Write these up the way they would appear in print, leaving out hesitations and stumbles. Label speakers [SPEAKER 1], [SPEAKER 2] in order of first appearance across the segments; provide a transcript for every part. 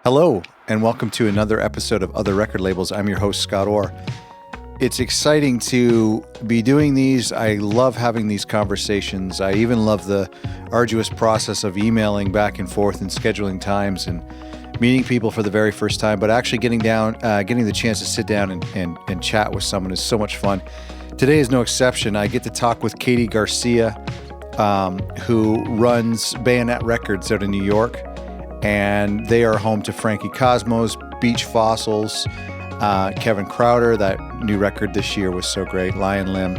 [SPEAKER 1] Hello, and welcome to another episode of Other Record Labels. I'm your host, Scott Orr. It's exciting to be doing these. I love having these conversations. I even love the arduous process of emailing back and forth and scheduling times and meeting people for the very first time, but actually getting the chance to sit down and chat with someone is so much fun. Today is no exception. I get to talk with Katie Garcia, who runs Bayonet Records out in New York. And they are home to Frankie Cosmos, Beach Fossils, Kevin Krauter. That new record this year was so great, Lion Limb.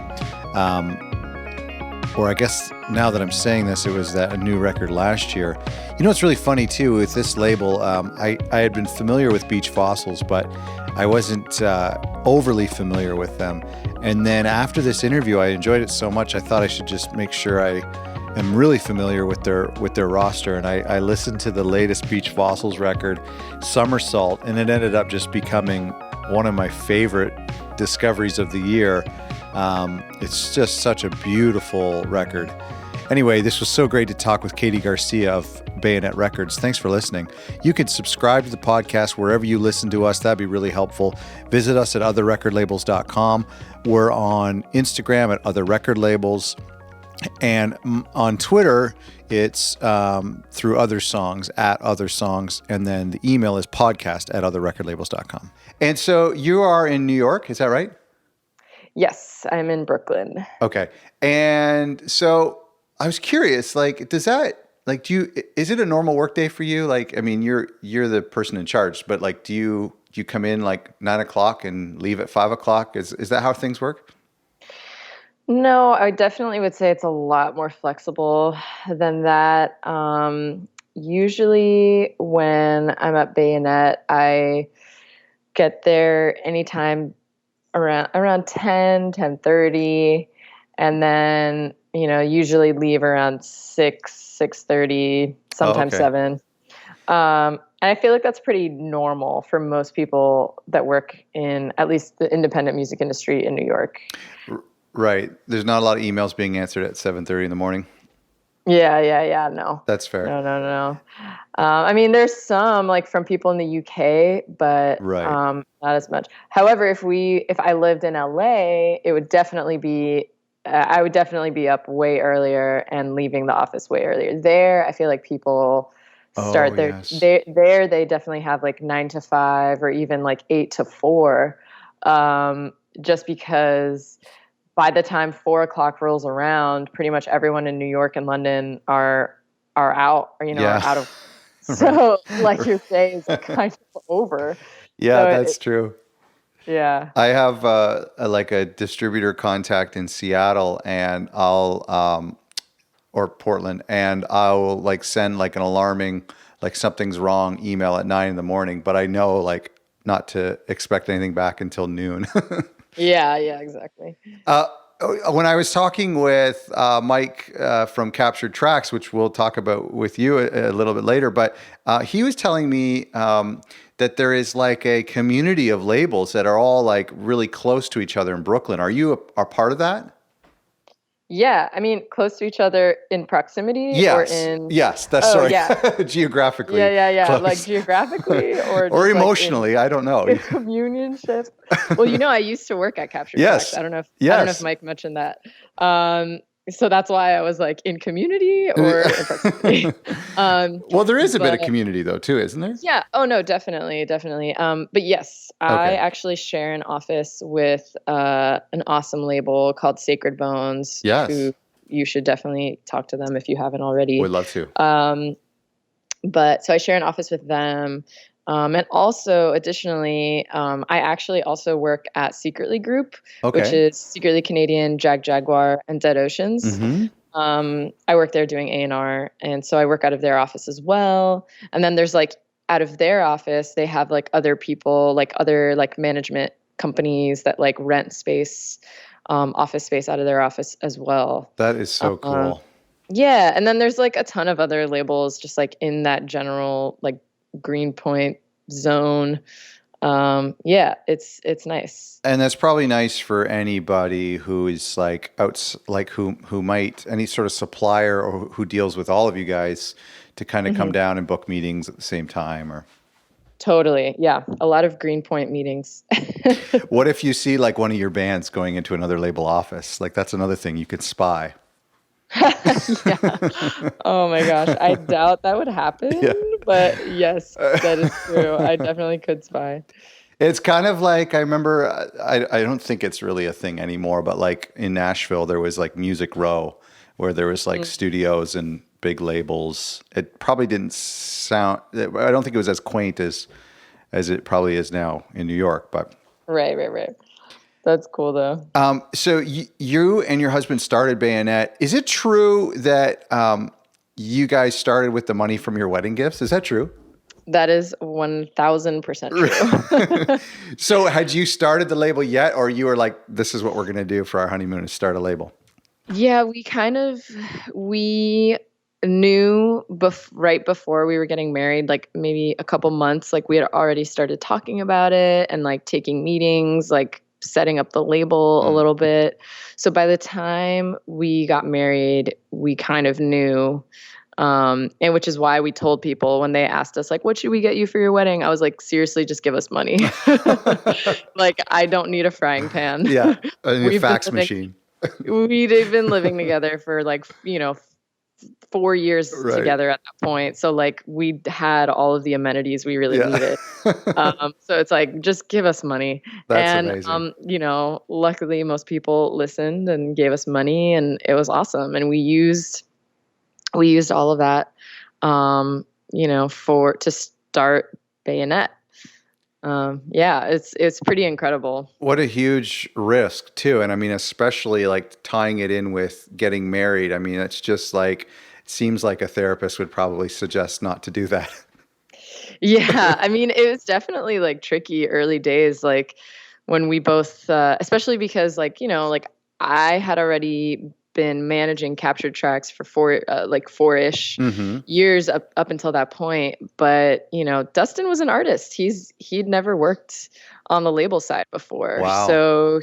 [SPEAKER 1] Or I guess now that I'm saying this, it was a new record last year. You know what's really funny too with this label? I had been familiar with Beach Fossils, but I wasn't overly familiar with them. And then after this interview, I enjoyed it so much, I thought I should just make sure I am really familiar with their roster, and I listened to the latest Beach Fossils record, Somersault, and it ended up just becoming one of my favorite discoveries of the year. It's just such a beautiful record. Anyway, this was so great to talk with Katie Garcia of Bayonet Records. Thanks for listening. You can subscribe to the podcast wherever you listen to us. That'd be really helpful. Visit us at otherrecordlabels.com. We're on Instagram at Other Record Labels. And on Twitter, it's through Other Songs, at Other Songs, and then the email is podcast@otherrecordlabels.com. And so you are in New York, is that right?
[SPEAKER 2] Yes, I'm in Brooklyn.
[SPEAKER 1] Okay. And so I was curious, is it a normal work day for you? You're the person in charge, but do you come in 9 o'clock and leave at 5 o'clock? Is that how things work?
[SPEAKER 2] No, I definitely would say it's a lot more flexible than that. Usually when I'm at Bayonet, I get there anytime around 10:30, and then, usually leave around 6:30, sometimes 7. And I feel like that's pretty normal for most people that work in at least the independent music industry in New York.
[SPEAKER 1] Right. There's not a lot of emails being answered at 7:30 in the morning.
[SPEAKER 2] Yeah. No.
[SPEAKER 1] That's fair.
[SPEAKER 2] No. There's some from people in the UK, but
[SPEAKER 1] right.
[SPEAKER 2] Not as much. However, if I lived in LA, it would definitely be, I would definitely be up way earlier and leaving the office way earlier. There, I feel like people start they definitely have 9 to 5 or even 8 to 4, just because by the time 4 o'clock rolls around, pretty much everyone in New York and London are out, or, are out of. So your day is kind of over.
[SPEAKER 1] Yeah, so that's true.
[SPEAKER 2] Yeah.
[SPEAKER 1] I have a distributor contact in Seattle, and or Portland, and I'll send an alarming something's wrong email at 9 in the morning, but I know not to expect anything back until noon.
[SPEAKER 2] Yeah, exactly.
[SPEAKER 1] When I was talking with Mike from Captured Tracks, which we'll talk about with you a little bit later, but he was telling me that there is a community of labels that are all really close to each other in Brooklyn. Are you a part of that?
[SPEAKER 2] Yeah, close to each other in proximity,
[SPEAKER 1] yes.
[SPEAKER 2] or in...
[SPEAKER 1] Yes, that's sorry. Yeah. Geographically.
[SPEAKER 2] Yeah. Close. Geographically or
[SPEAKER 1] emotionally, I don't know.
[SPEAKER 2] Communionship. Well, I used to work at Captured
[SPEAKER 1] Tracks.
[SPEAKER 2] I don't know if Mike mentioned that. So that's why I was in community or in proximity.
[SPEAKER 1] Well, there is a bit of community though too, isn't there?
[SPEAKER 2] Yeah. Oh no, definitely. But yes, okay. I actually share an office with an awesome label called Sacred Bones.
[SPEAKER 1] Yes.
[SPEAKER 2] Who you should definitely talk to them if you haven't already.
[SPEAKER 1] Would love to.
[SPEAKER 2] But so I share an office with them. And also, additionally, I actually also work at Secretly Group, which is Secretly Canadian, Jaguar, and Dead Oceans.
[SPEAKER 1] Mm-hmm.
[SPEAKER 2] I work there doing A&R, and so I work out of their office as well. And then there's out of their office, they have other people, other management companies that rent space, office space out of their office as well.
[SPEAKER 1] That is so cool.
[SPEAKER 2] Yeah, and then there's a ton of other labels just in that general Greenpoint zone. It's nice.
[SPEAKER 1] And that's probably nice for anybody who is who might, any sort of supplier or who deals with all of you guys, to kind of come down and book meetings at the same time, or
[SPEAKER 2] Totally. Yeah. A lot of Greenpoint meetings.
[SPEAKER 1] What if you see like one of your bands going into another label office? Like that's another thing you could spy.
[SPEAKER 2] Yeah. Oh my gosh. I doubt that would happen,
[SPEAKER 1] Yeah.
[SPEAKER 2] but yes, that is true. I definitely could spy.
[SPEAKER 1] It's kind of like I remember. I don't think it's really a thing anymore, but like in Nashville, there was like Music Row, where there was like studios and big labels. It probably didn't sound. I don't think it was as quaint as it probably is now in New York. But
[SPEAKER 2] Right. That's cool though.
[SPEAKER 1] so you and your husband started Bayonet. Is it true that you guys started with the money from your wedding gifts? Is that true?
[SPEAKER 2] That is 1000% true.
[SPEAKER 1] So had you started the label yet, or you were like, this is what we're going to do for our honeymoon is start a label?
[SPEAKER 2] Yeah, we knew right before we were getting married, like maybe a couple months, like we had already started talking about it and like taking meetings, like setting up the label a little bit. So by the time we got married, we kind of knew. And which is why we told people when they asked us, like, what should we get you for your wedding? I was like, seriously, just give us money. Like, I don't need a frying pan.
[SPEAKER 1] Yeah, a fax
[SPEAKER 2] living,
[SPEAKER 1] machine.
[SPEAKER 2] We'd been living together for like, 4 years together at that point. So like we had all of the amenities we really needed. So it's like, just give us money.
[SPEAKER 1] That's amazing.
[SPEAKER 2] Luckily most people listened and gave us money and it was awesome. And we used all of that, to start Bayonet. It's pretty incredible.
[SPEAKER 1] What a huge risk too. And I mean, especially like tying it in with getting married. I mean, it's just like, it seems like a therapist would probably suggest not to do that.
[SPEAKER 2] Yeah. I mean, it was definitely like tricky early days. Like when we both, especially because like I had already been managing captured tracks for four-ish years up until that point. But, Dustin was an artist. He'd never worked on the label side before.
[SPEAKER 1] Wow.
[SPEAKER 2] So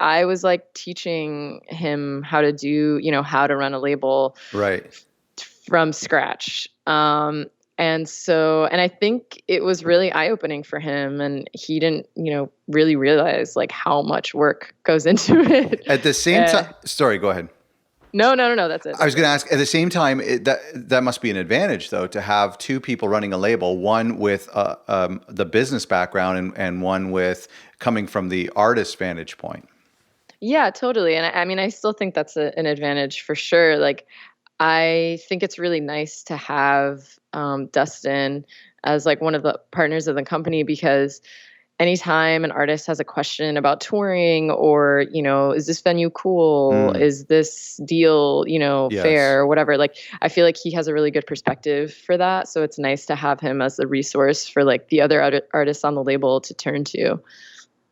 [SPEAKER 2] I was like teaching him how to do, how to run a label from scratch. And I think it was really eye-opening for him, and he didn't, really realize like how much work goes into it.
[SPEAKER 1] At the same time, sorry, go ahead.
[SPEAKER 2] No, that's it.
[SPEAKER 1] I was going to ask, at the same time, that must be an advantage, though, to have two people running a label, one with the business background and one with coming from the artist vantage point. Yeah,
[SPEAKER 2] totally. And I mean, I still think that's an advantage for sure. Like, I think it's really nice to have Dustin as like one of the partners of the company, because anytime an artist has a question about touring or, is this venue cool? Is this deal, fair or whatever? Like, I feel like he has a really good perspective for that. So it's nice to have him as a resource for like the other artists on the label to turn to.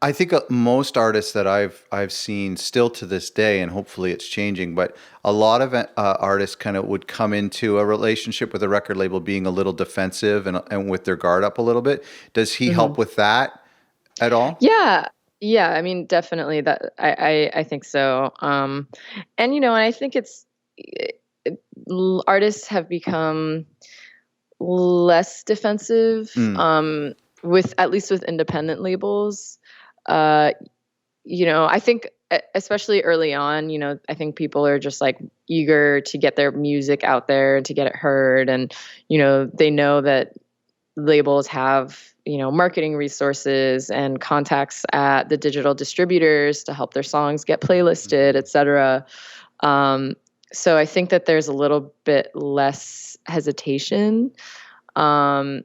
[SPEAKER 1] I think most artists that I've seen still to this day, and hopefully it's changing, but a lot of artists kind of would come into a relationship with a record label being a little defensive and with their guard up a little bit. Does he help with that at all?
[SPEAKER 2] Yeah. I mean, definitely that. I think so. And I think artists have become less defensive. With at least with independent labels. I think especially early on, I think people are just like eager to get their music out there, to get it heard. And, they know that labels have, marketing resources and contacts at the digital distributors to help their songs get playlisted, et cetera. So I think that there's a little bit less hesitation. I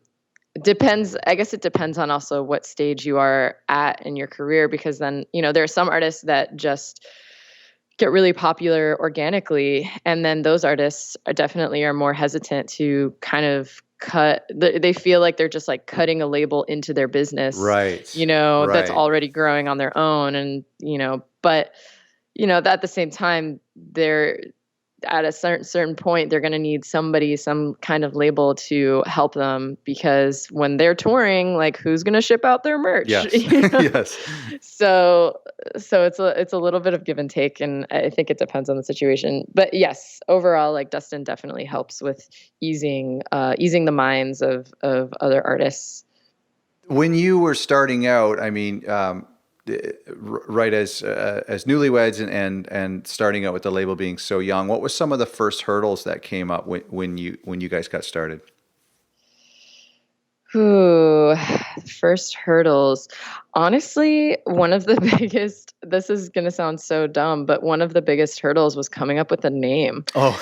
[SPEAKER 2] guess it depends on also what stage you are at in your career, because then, there are some artists that just get really popular organically. And then those artists are more hesitant to kind of they feel like they're just like cutting a label into their business, that's already growing on their own. And, but, at the same time, they're at a certain point, they're going to need some kind of label to help them, because when they're touring, like, who's going to ship out their merch?
[SPEAKER 1] Yes. Yes.
[SPEAKER 2] So it's a little bit of give and take, and I think it depends on the situation. But yes, overall, like, Dustin definitely helps with easing the minds of other artists.
[SPEAKER 1] When you were starting out, I mean, right as newlyweds and starting out with the label being so young, what was some of the first hurdles that came up when you guys got started?
[SPEAKER 2] Ooh, first hurdles. Honestly, one of the this is going to sound so dumb, but one of the biggest hurdles was coming up with a name.
[SPEAKER 1] Oh,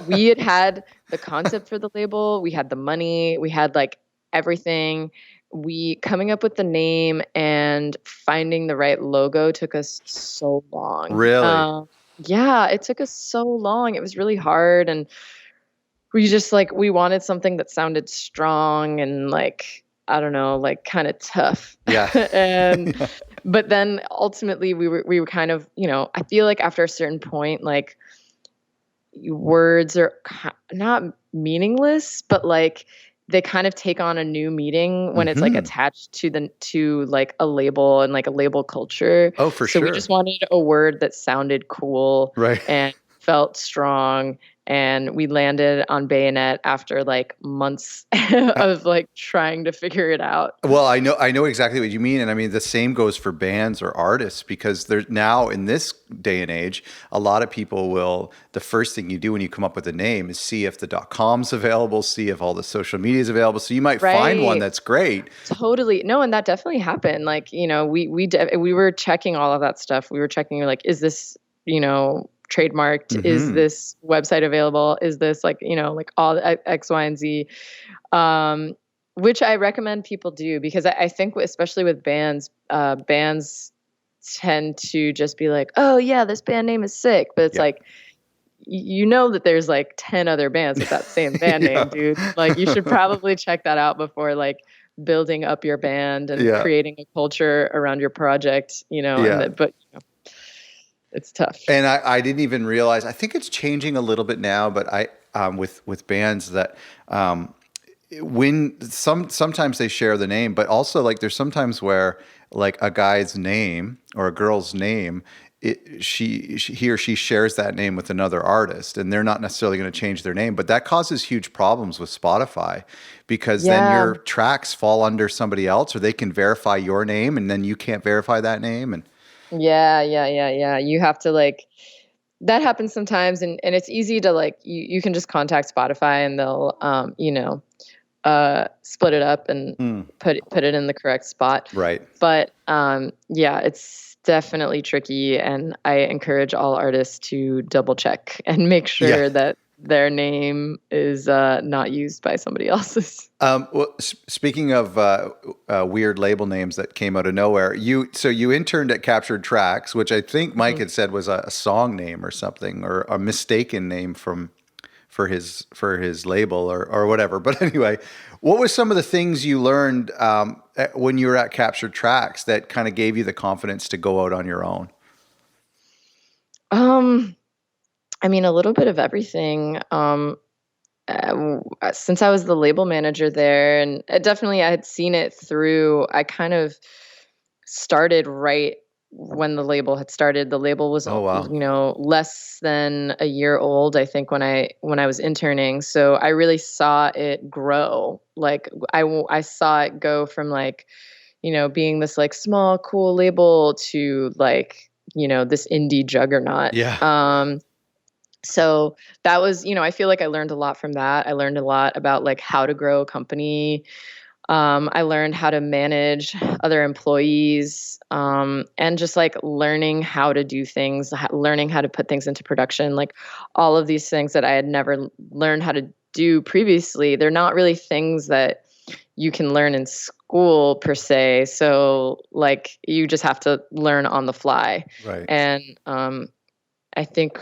[SPEAKER 2] We had the concept for the label, we had the money, we had like everything. We coming up with the name and finding the right logo took us so long.
[SPEAKER 1] really?
[SPEAKER 2] Yeah, it took us so long. It was really hard, and we just like we wanted something that sounded strong and like I don't know, like kind of tough.
[SPEAKER 1] Yeah.
[SPEAKER 2] And
[SPEAKER 1] Yeah.
[SPEAKER 2] but then ultimately we were kind of, I feel like after a certain point, like words are not meaningless, but like they kind of take on a new meaning when it's like
[SPEAKER 1] Hmm.
[SPEAKER 2] attached to like a label and like a label culture.
[SPEAKER 1] Oh, for
[SPEAKER 2] So we just
[SPEAKER 1] sure.
[SPEAKER 2] wanted a word that sounded cool
[SPEAKER 1] Right.
[SPEAKER 2] and felt strong. And we landed on Bayonet after like months of like trying to figure it out.
[SPEAKER 1] Well, I know exactly what you mean, and I mean the same goes for bands or artists because there's now in this day and age, a lot of people will. The first thing you do when you come up with a name is see if the .com's available, see if all the social media is available. So you might find one
[SPEAKER 2] Right.
[SPEAKER 1] that's great.
[SPEAKER 2] Totally. No, and that definitely happened. Like, we were checking all of that stuff. We were checking like, is this, trademarked? Is
[SPEAKER 1] Hmm.
[SPEAKER 2] this website available? Is this like, like all the X, Y, and Z? Um, which I recommend people do because I think especially with bands, bands tend to just be like, oh yeah, this band name is sick. But it's
[SPEAKER 1] Yeah.
[SPEAKER 2] like, you know that there's like 10 other bands with that same band
[SPEAKER 1] Yeah.
[SPEAKER 2] name, dude. Like you should probably check that out before like building up your band and
[SPEAKER 1] Yeah.
[SPEAKER 2] creating a culture around your project, and
[SPEAKER 1] Yeah.
[SPEAKER 2] that but it's tough.
[SPEAKER 1] And I didn't even realize. I think it's changing a little bit now, but with bands that when sometimes they share the name, but also like there's sometimes where like a guy's name or a girl's name, he or she shares that name with another artist, and they're not necessarily going to change their name, but that causes huge problems with Spotify because then
[SPEAKER 2] Yeah.
[SPEAKER 1] your tracks fall under somebody else, or they can verify your name, and then you can't verify that name, and
[SPEAKER 2] Yeah, yeah, yeah, yeah. You have to like that happens sometimes, and it's easy to like you can just contact Spotify and they'll split it up and
[SPEAKER 1] Hmm.
[SPEAKER 2] put it in the correct spot.
[SPEAKER 1] Right.
[SPEAKER 2] But yeah, it's definitely tricky, and I encourage all artists to double check and make
[SPEAKER 1] Yeah.
[SPEAKER 2] sure that their name is not used by somebody else's.
[SPEAKER 1] Well, speaking of weird label names that came out of nowhere, you interned at Captured Tracks, which I think Mike
[SPEAKER 2] Mhm.
[SPEAKER 1] had said was a song name or something, or a mistaken name for his label or whatever. But anyway, what was some of the things you learned when you were at Captured Tracks that kind of gave you the confidence to go out on your own?
[SPEAKER 2] Um, I mean, a little bit of everything. Since I was the label manager there, and definitely I had seen it through. I kind of started right when the label had started. The label was,
[SPEAKER 1] Oh wow.
[SPEAKER 2] less than a year old, I think, when I was interning. So I really saw it grow. Like I saw it go from like, being this like small, cool label to like, this indie juggernaut.
[SPEAKER 1] Yeah.
[SPEAKER 2] So that was, I feel like I learned a lot from that. I learned a lot about like how to grow a company. I learned how to manage other employees, and just like learning how to do things, learning how to put things into production, like all of these things that I had never learned how to do previously. They're not really things that you can learn in school per se. So like you just have to learn on the fly.
[SPEAKER 1] Right.
[SPEAKER 2] And I think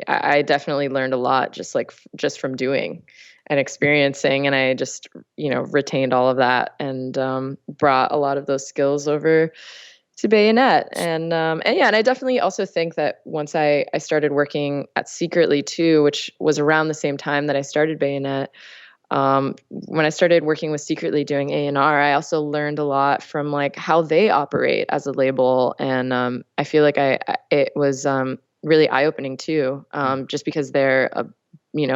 [SPEAKER 2] I definitely learned a lot just from doing and experiencing, and I just retained all of that and brought a lot of those skills over to Bayonet, and yeah, and I definitely also think that once I started working at Secretly too, which was around the same time that I started Bayonet. When I started working with Secretly doing A&R, I also learned a lot from like how they operate as a label, and I feel like it was really eye opening too, just because they're a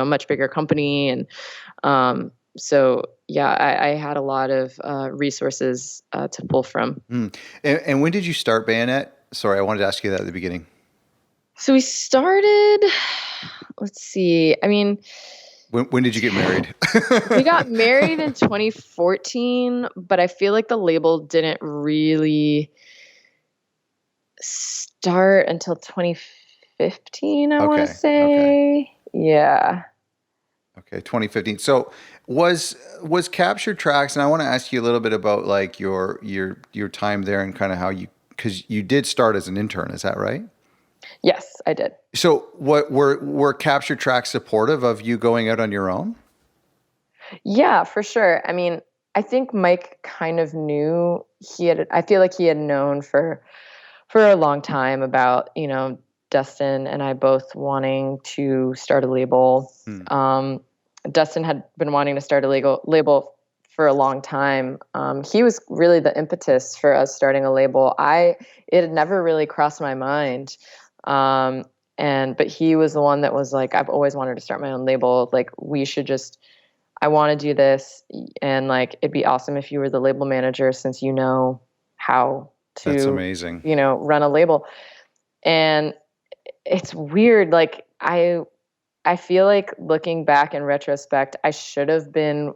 [SPEAKER 2] much bigger company, and So yeah, I had a lot of resources to pull from.
[SPEAKER 1] And when did you start Bayonet? Sorry, I wanted to ask you that at the beginning.
[SPEAKER 2] So we started, let's see, I mean,
[SPEAKER 1] When did you get married?
[SPEAKER 2] we got married in 2014, but I feel like the label didn't really start until 2015, I want to
[SPEAKER 1] Okay. Okay.
[SPEAKER 2] say. Yeah.
[SPEAKER 1] Okay. 2015. So was Captured Tracks, and I want to ask you a little bit about like your time there and kind of how because you did start as an intern, is that right?
[SPEAKER 2] Yes, I did.
[SPEAKER 1] So what were Captured Tracks supportive of you going out on your own?
[SPEAKER 2] Yeah, for sure. I mean, I think Mike kind of knew I feel like he had known for a long time about, Dustin and I both wanting to start a label.
[SPEAKER 1] Hmm.
[SPEAKER 2] Dustin had been wanting to start a label for a long time. He was really the impetus for us starting a label. It had never really crossed my mind. But he was the one that was like, I've always wanted to start my own label. Like, I want to do this, and like it'd be awesome if you were the label manager, since you know how
[SPEAKER 1] That's
[SPEAKER 2] to,
[SPEAKER 1] amazing.
[SPEAKER 2] run a label. And it's weird, like I feel like looking back in retrospect, I should have been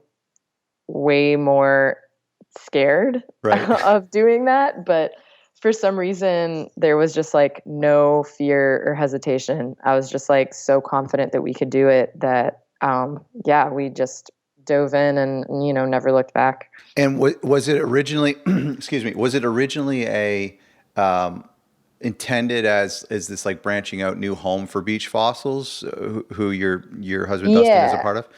[SPEAKER 2] way more scared
[SPEAKER 1] Right.
[SPEAKER 2] of doing that, but for some reason there was just like no fear or hesitation. I was just like so confident that we could do it that yeah, we just dove in and never looked back.
[SPEAKER 1] And was it originally, excuse me, was it originally a intended as this like branching out new home for beach fossils, who your husband Dustin is a
[SPEAKER 2] Yeah.
[SPEAKER 1] part of?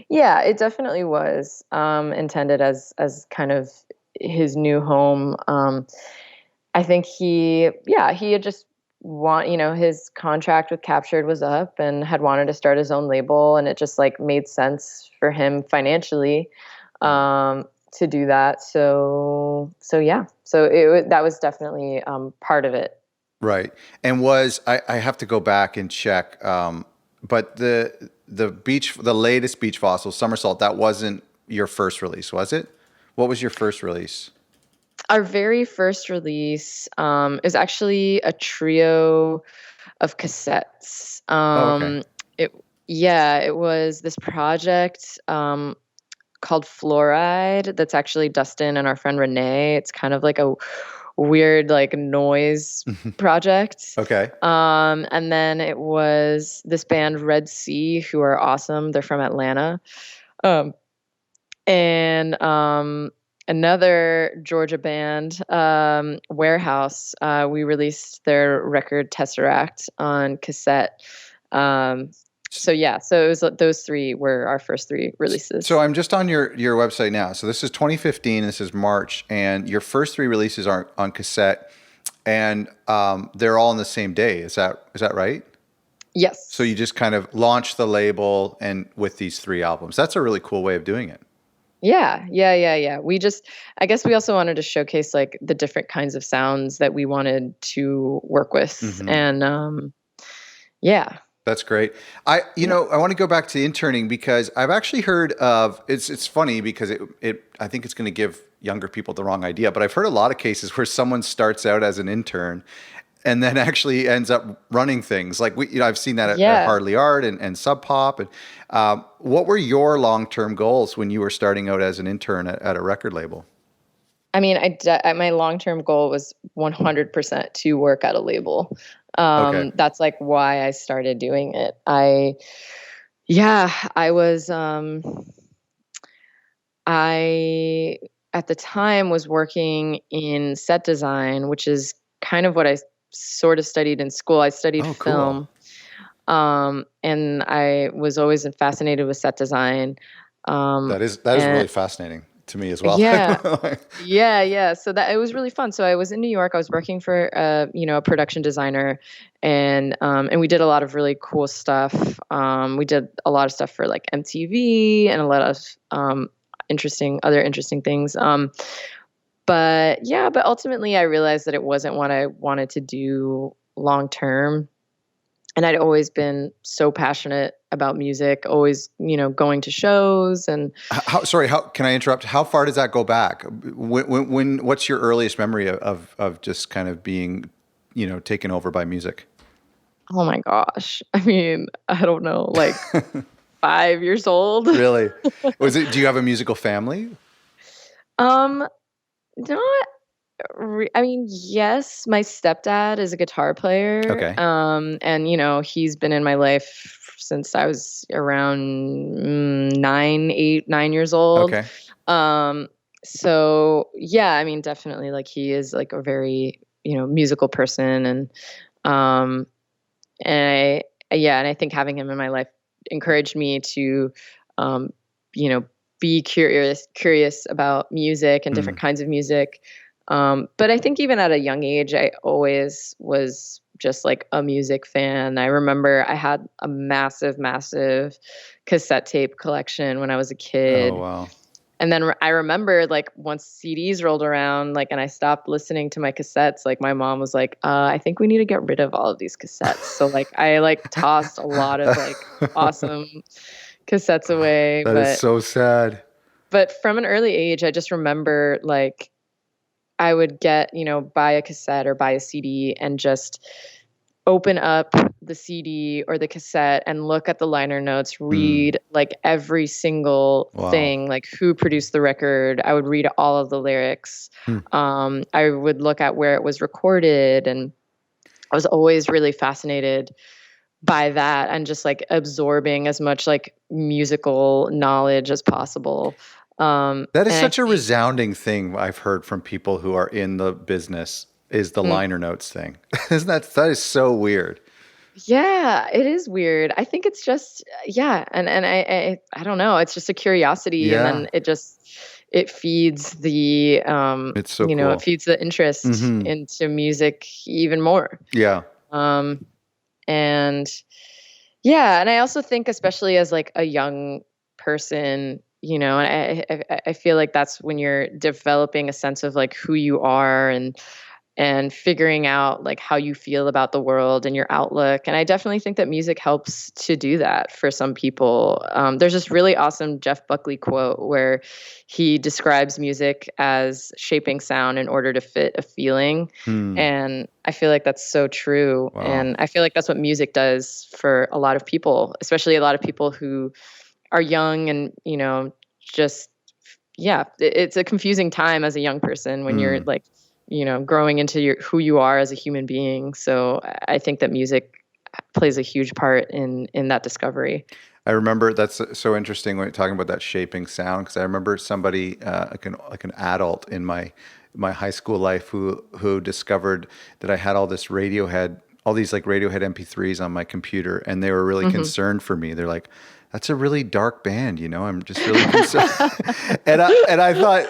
[SPEAKER 2] Yeah, it definitely was intended as kind of his new home. I think he had just his contract with Captured was up and had wanted to start his own label, and it just like made sense for him financially to do that. So yeah, that was definitely part of it.
[SPEAKER 1] Right. And I have to go back and check, but the latest beach fossil, Somersault, that wasn't your first release, was it? What was your first release?
[SPEAKER 2] Our very first release is actually a trio of cassettes.
[SPEAKER 1] Oh, okay.
[SPEAKER 2] It Yeah, it was this project called Fluoride. That's actually Dustin and our friend Renee. It's kind of like a weird like noise project.
[SPEAKER 1] Okay.
[SPEAKER 2] And then it was this band Red Sea, who are awesome. They're from Atlanta. Um, and Another Georgia band, Warehouse. We released their record Tesseract on cassette. So yeah, so it was those three were our first three releases.
[SPEAKER 1] So I'm just on your website now. So this is 2015. This is March, and your first three releases are on cassette, and they're all on the same day. Is that right?
[SPEAKER 2] Yes.
[SPEAKER 1] So you just kind of launched the label and with these three albums. That's a really cool way of doing it.
[SPEAKER 2] Yeah. I guess we also wanted to showcase like the different kinds of sounds that we wanted to work with.
[SPEAKER 1] Mm-hmm.
[SPEAKER 2] And yeah.
[SPEAKER 1] That's great. I want to go back to interning because I've actually heard of it's funny because I think it's going to give younger people the wrong idea, but I've heard a lot of cases where someone starts out as an intern and then actually ends up running things. Like I've seen that at Hardly Art and Sub Pop. And what were your long-term goals when you were starting out as an intern at a record label?
[SPEAKER 2] I mean, my long-term goal was 100% to work at a label.
[SPEAKER 1] Okay.
[SPEAKER 2] That's like why I started doing it. I was, I at the time was working in set design, which is kind of what I sort of studied in school. I studied film.
[SPEAKER 1] Cool.
[SPEAKER 2] And I was always fascinated with set design.
[SPEAKER 1] That is really fascinating to me as well.
[SPEAKER 2] Yeah. So that it was really fun. So I was in New York. I was working for a production designer, and we did a lot of really cool stuff. We did a lot of stuff for like MTV and a lot of other interesting things. But ultimately I realized that it wasn't what I wanted to do long term. And I'd always been so passionate about music, always, going to shows and
[SPEAKER 1] How can I interrupt? How far does that go back? What's your earliest memory of just kind of being, taken over by music?
[SPEAKER 2] oh my gosh. I mean, I don't know, like 5 years old.
[SPEAKER 1] Really? Do you have a musical family?
[SPEAKER 2] Um, not I mean, yes, my stepdad is a guitar player.
[SPEAKER 1] Okay.
[SPEAKER 2] And he's been in my life since I was around 9 years old.
[SPEAKER 1] Okay.
[SPEAKER 2] So yeah, I mean, definitely like he is like a very, musical person um, and I think having him in my life encouraged me to, um, you know, be curious about music and different kinds of music. But I think even at a young age, I always was just like a music fan. I remember I had a massive, massive cassette tape collection when I was a
[SPEAKER 1] Oh,
[SPEAKER 2] kid.
[SPEAKER 1] wow.
[SPEAKER 2] And then I remember like once CDs rolled around, like, and I stopped listening to my cassettes, like my mom was like, I think we need to get rid of all of these cassettes. So like I like tossed a lot of like awesome cassettes away.
[SPEAKER 1] That is so sad.
[SPEAKER 2] But from an early age, I just remember like I would get, buy a cassette or buy a CD and just open up the CD or the cassette and look at the liner notes, read like every single thing, like who produced the record. I would read all of the lyrics. I would look at where it was recorded, and I was always really fascinated by that and just like absorbing as much like musical knowledge as possible.
[SPEAKER 1] That is such a resounding thing I've heard from people who are in the business is the liner notes thing. Isn't that is so weird?
[SPEAKER 2] Yeah, it is weird. I think it's just and I don't know. It's just a curiosity, and then it feeds the
[SPEAKER 1] It's so cool.
[SPEAKER 2] it feeds the interest into music even more.
[SPEAKER 1] Yeah.
[SPEAKER 2] And and I also think, especially as like a young person, and I feel like that's when you're developing a sense of like who you are and figuring out like how you feel about the world and your outlook. And I definitely think that music helps to do that for some people. There's this really awesome Jeff Buckley quote where he describes music as shaping sound in order to fit a feeling. And I feel like that's so true.
[SPEAKER 1] Wow.
[SPEAKER 2] And I feel like that's what music does for a lot of people, especially a lot of people who are young and, just, it's a confusing time as a young person when you're like, growing into who you are as a human being. So I think that music plays a huge part in that discovery.
[SPEAKER 1] I remember that's so interesting when you're talking about that shaping sound, because I remember somebody like an adult in my high school life who discovered that I had all these like Radiohead MP3s on my computer, and they were really concerned for me. They're like, that's a really dark band, I'm just really concerned. and I thought,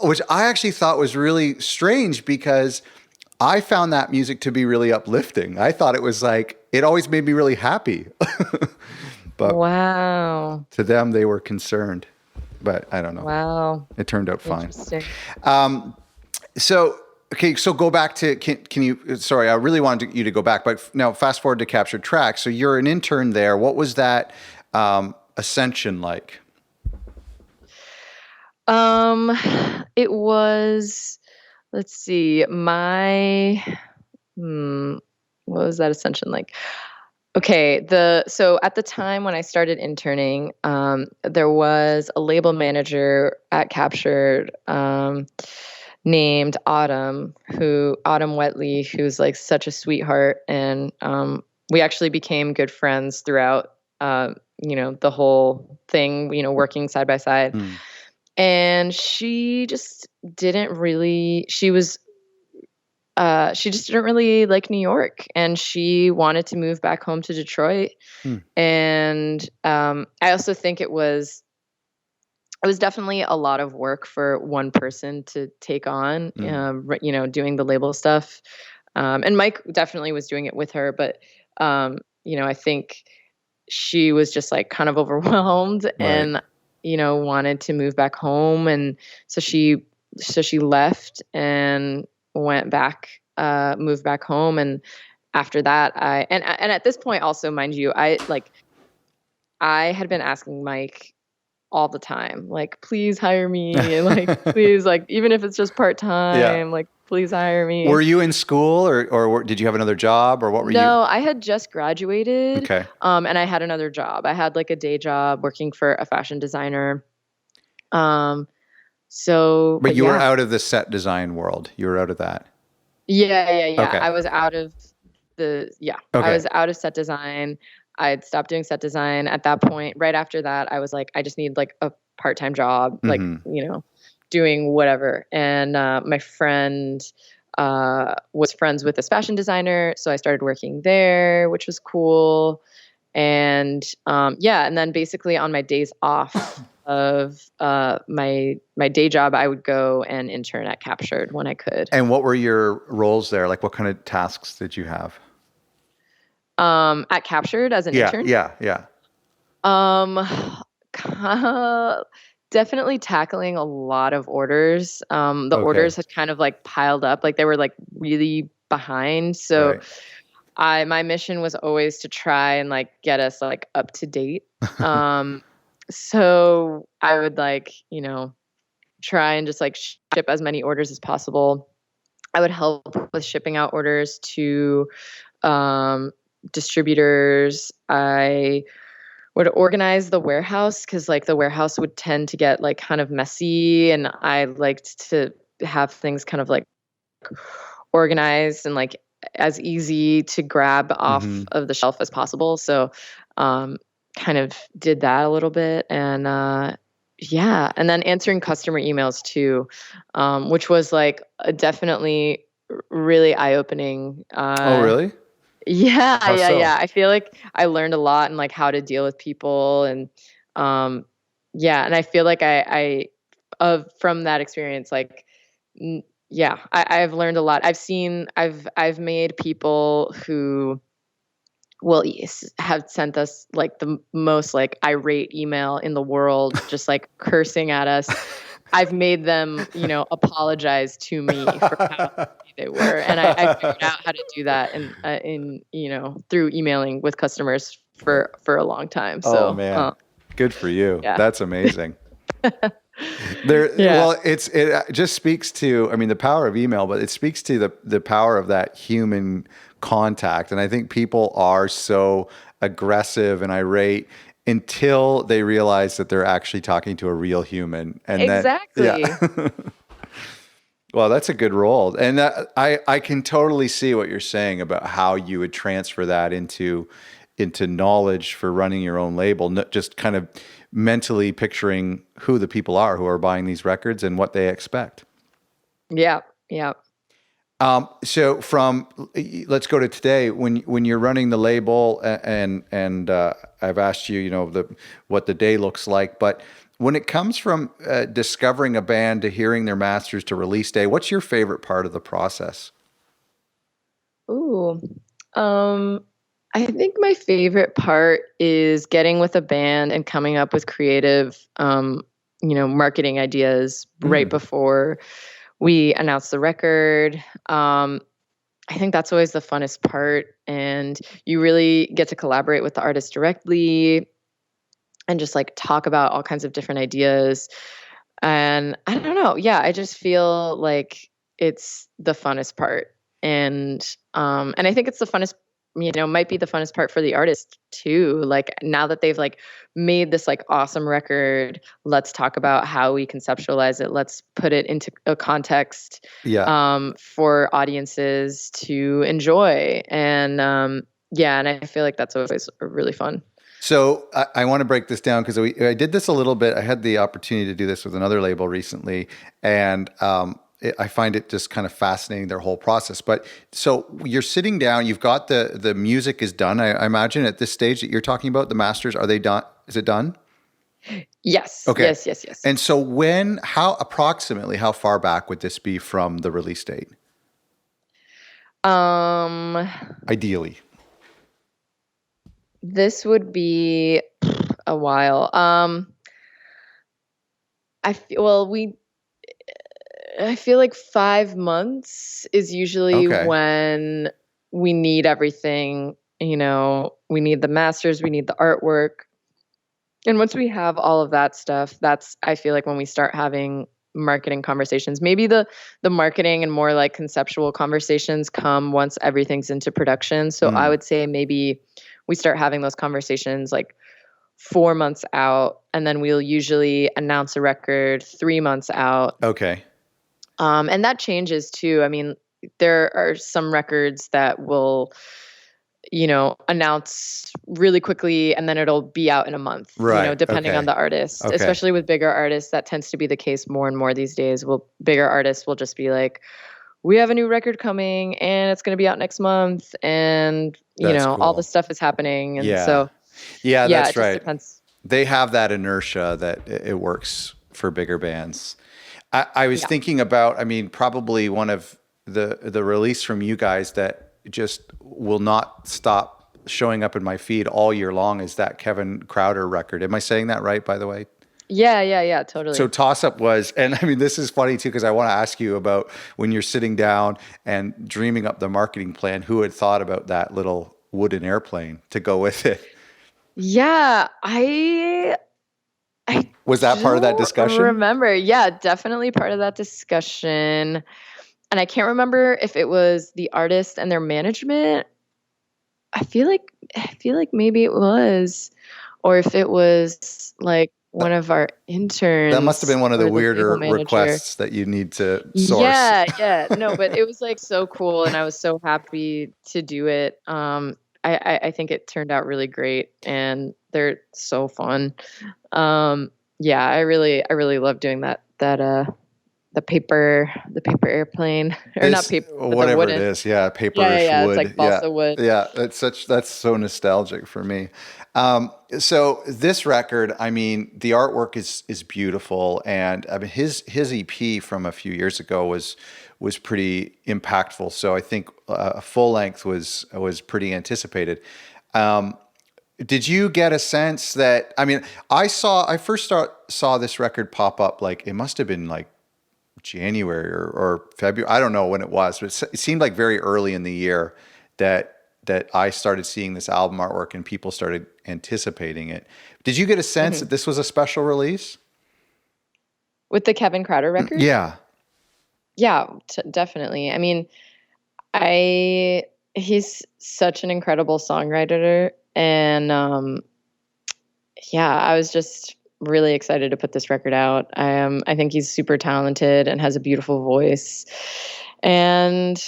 [SPEAKER 1] which I actually thought was really strange, because I found that music to be really uplifting. I thought it was like, it always made me really happy. But
[SPEAKER 2] wow.
[SPEAKER 1] To them, they were concerned. But I don't know.
[SPEAKER 2] Wow.
[SPEAKER 1] It turned out fine.
[SPEAKER 2] Interesting.
[SPEAKER 1] So go back to, can you, sorry, I really wanted you to go back, but now fast forward to Captured Tracks. So you're an intern there. What was that ascension like?
[SPEAKER 2] It was, let's see, what was that ascension like? Okay, so at the time when I started interning, there was a label manager at Captured, named Autumn Wetley, who's like such a sweetheart. And we actually became good friends throughout, the whole thing, working side by side. And she just didn't really, she just didn't really like New York, and she wanted to move back home to Detroit. And I also think it was definitely a lot of work for one person to take on, doing the label stuff. And Mike definitely was doing it with her, but, I think she was just like kind of overwhelmed and, wanted to move back home. And so she left and went back, moved back home. And after that, and at this point also, mind you, I had been asking Mike all the time, like, please hire me, and like, please, like, even if it's just part
[SPEAKER 1] Yeah.
[SPEAKER 2] time, like, please hire me.
[SPEAKER 1] Were you in school or did you have another job or what were you?
[SPEAKER 2] No, I had just graduated.
[SPEAKER 1] Okay.
[SPEAKER 2] And I had another job. I had like a day job working for a fashion designer.
[SPEAKER 1] But you were
[SPEAKER 2] yeah.
[SPEAKER 1] out of the set design world. You were out of that.
[SPEAKER 2] Yeah.
[SPEAKER 1] Okay.
[SPEAKER 2] I was out of I
[SPEAKER 1] Okay.
[SPEAKER 2] was out of set design. I'd stopped doing set design at that point. Right after that, I was like, I just need like a part-time job, like, doing whatever. And my friend was friends with this fashion designer, so I started working there, which was cool. And and then basically on my days off of my day job, I would go and intern at Captured when I could.
[SPEAKER 1] And what were your roles there? Like what kind of tasks did you have?
[SPEAKER 2] At Captured as an intern?
[SPEAKER 1] Yeah.
[SPEAKER 2] Definitely tackling a lot of orders. The orders had kind of like piled up, like they were like really behind. So my mission was always to try and like get us like up to date. So I would like, try and just like ship as many orders as possible. I would help with shipping out orders to distributors. I would organize the warehouse because like the warehouse would tend to get like kind of messy, and I liked to have things kind of like organized and like as easy to grab off of the shelf as possible. So kind of did that a little bit. And and then answering customer emails too, which was like definitely really eye-opening.
[SPEAKER 1] Oh, really?
[SPEAKER 2] Yeah.
[SPEAKER 1] So?
[SPEAKER 2] I feel like I learned a lot in like how to deal with people, and and I feel like from that experience, like I've learned a lot. I've made people who have sent us like the most like irate email in the world, just like cursing at us. I've made them, apologize to me for how they were, and I figured out how to do that in through emailing with customers for a long time. So,
[SPEAKER 1] man, good for you.
[SPEAKER 2] Yeah.
[SPEAKER 1] That's amazing. Well, it just speaks to, I mean, the power of email, but it speaks to the power of that human contact. And I think people are so aggressive and irate until they realize that they're actually talking to a real human. And
[SPEAKER 2] exactly.
[SPEAKER 1] Well, that's a good role. And I can totally see what you're saying about how you would transfer that into knowledge for running your own label, just kind of mentally picturing who the people are who are buying these records and what they expect. Yeah. So let's go to today. When you're running the label, and I've asked you, what the day looks like, but when it comes from discovering a band to hearing their masters to release day, what's your favorite part of the process?
[SPEAKER 2] Ooh, I think my favorite part is getting with a band and coming up with creative, marketing ideas right before we announce the record. I think that's always the funnest part, and you really get to collaborate with the artist directly and just like talk about all kinds of different ideas. And I don't know. Yeah, I just feel like it's the funnest part. And I think it's the funnest, might be the funnest part for the artist too. Like now that they've like made this like awesome record, let's talk about how we conceptualize it. Let's put it into a context for audiences to enjoy. And and I feel like that's always really fun.
[SPEAKER 1] So I want to break this down because I did this a little bit. I had the opportunity to do this with another label recently, and I find it just kind of fascinating, their whole process. But so you're sitting down, you've got the music is done. I imagine at this stage that you're talking about, the masters, are they done? Is it done?
[SPEAKER 2] Yes.
[SPEAKER 1] Okay.
[SPEAKER 2] Yes.
[SPEAKER 1] And so approximately how far back would this be from the release date? Ideally.
[SPEAKER 2] This would be a while. I feel like 5 months is usually when we need everything, we need the masters, we need the artwork. And once we have all of that stuff, that's, I feel like, when we start having marketing conversations. Maybe the marketing and more like conceptual conversations come once everything's into production. So I would say maybe we start having those conversations like 4 months out, and then we'll usually announce a record 3 months out.
[SPEAKER 1] Okay.
[SPEAKER 2] And that changes too. I mean, there are some records that will, announce really quickly, and then it'll be out in a month,
[SPEAKER 1] Right.
[SPEAKER 2] depending
[SPEAKER 1] Okay.
[SPEAKER 2] on the artist.
[SPEAKER 1] Okay.
[SPEAKER 2] Especially with bigger artists, that tends to be the case more and more these days. Bigger artists will just be like, we have a new record coming and it's going to be out next month, and
[SPEAKER 1] That's
[SPEAKER 2] all
[SPEAKER 1] cool.
[SPEAKER 2] this stuff is happening, and
[SPEAKER 1] Yeah.
[SPEAKER 2] so
[SPEAKER 1] Yeah,
[SPEAKER 2] yeah,
[SPEAKER 1] that's
[SPEAKER 2] it just
[SPEAKER 1] right.
[SPEAKER 2] depends.
[SPEAKER 1] They have that inertia that it works for bigger bands. I was
[SPEAKER 2] Yeah.
[SPEAKER 1] thinking about, I mean, probably one of the release from you guys that just will not stop showing up in my feed all year long is that Kevin Krauter record. Am I saying that right, by the way?
[SPEAKER 2] Yeah, totally.
[SPEAKER 1] So Toss Up was, and I mean, this is funny too, because I want to ask you about when you're sitting down and dreaming up the marketing plan, who had thought about that little wooden airplane to go with it?
[SPEAKER 2] Yeah, I
[SPEAKER 1] Was that part of that
[SPEAKER 2] don't
[SPEAKER 1] discussion?
[SPEAKER 2] remember. Yeah, definitely part of that discussion. And I can't remember if it was the artist and their management. I feel like maybe it was, or if it was like one of our interns.
[SPEAKER 1] That must have been one of the
[SPEAKER 2] or label
[SPEAKER 1] weirder
[SPEAKER 2] manager.
[SPEAKER 1] requests that you need to source.
[SPEAKER 2] Yeah. No, but it was like so cool, and I was so happy to do it. I think it turned out really great, and they're so fun. Yeah, I really love doing that. The paper airplane, or not paper, but the
[SPEAKER 1] whatever
[SPEAKER 2] wooden.
[SPEAKER 1] it is. Yeah, paperish
[SPEAKER 2] Yeah,
[SPEAKER 1] wood.
[SPEAKER 2] it's like balsa wood.
[SPEAKER 1] Yeah, that's so nostalgic for me. So this record, I mean, the artwork is beautiful, and I mean his EP from a few years ago was pretty impactful. So I think a full length was pretty anticipated. Did you get a sense that, I mean, I first saw this record pop up, like it must have been like January or February. I don't know when it was, but it seemed like very early in the year that I started seeing this album artwork and people started anticipating it. Did you get a sense that this was a special release?
[SPEAKER 2] With the Kevin Krauter record?
[SPEAKER 1] Yeah.
[SPEAKER 2] Yeah, definitely. I mean, he's such an incredible songwriter, and yeah, I was just really excited to put this record out. I think he's super talented and has a beautiful voice, and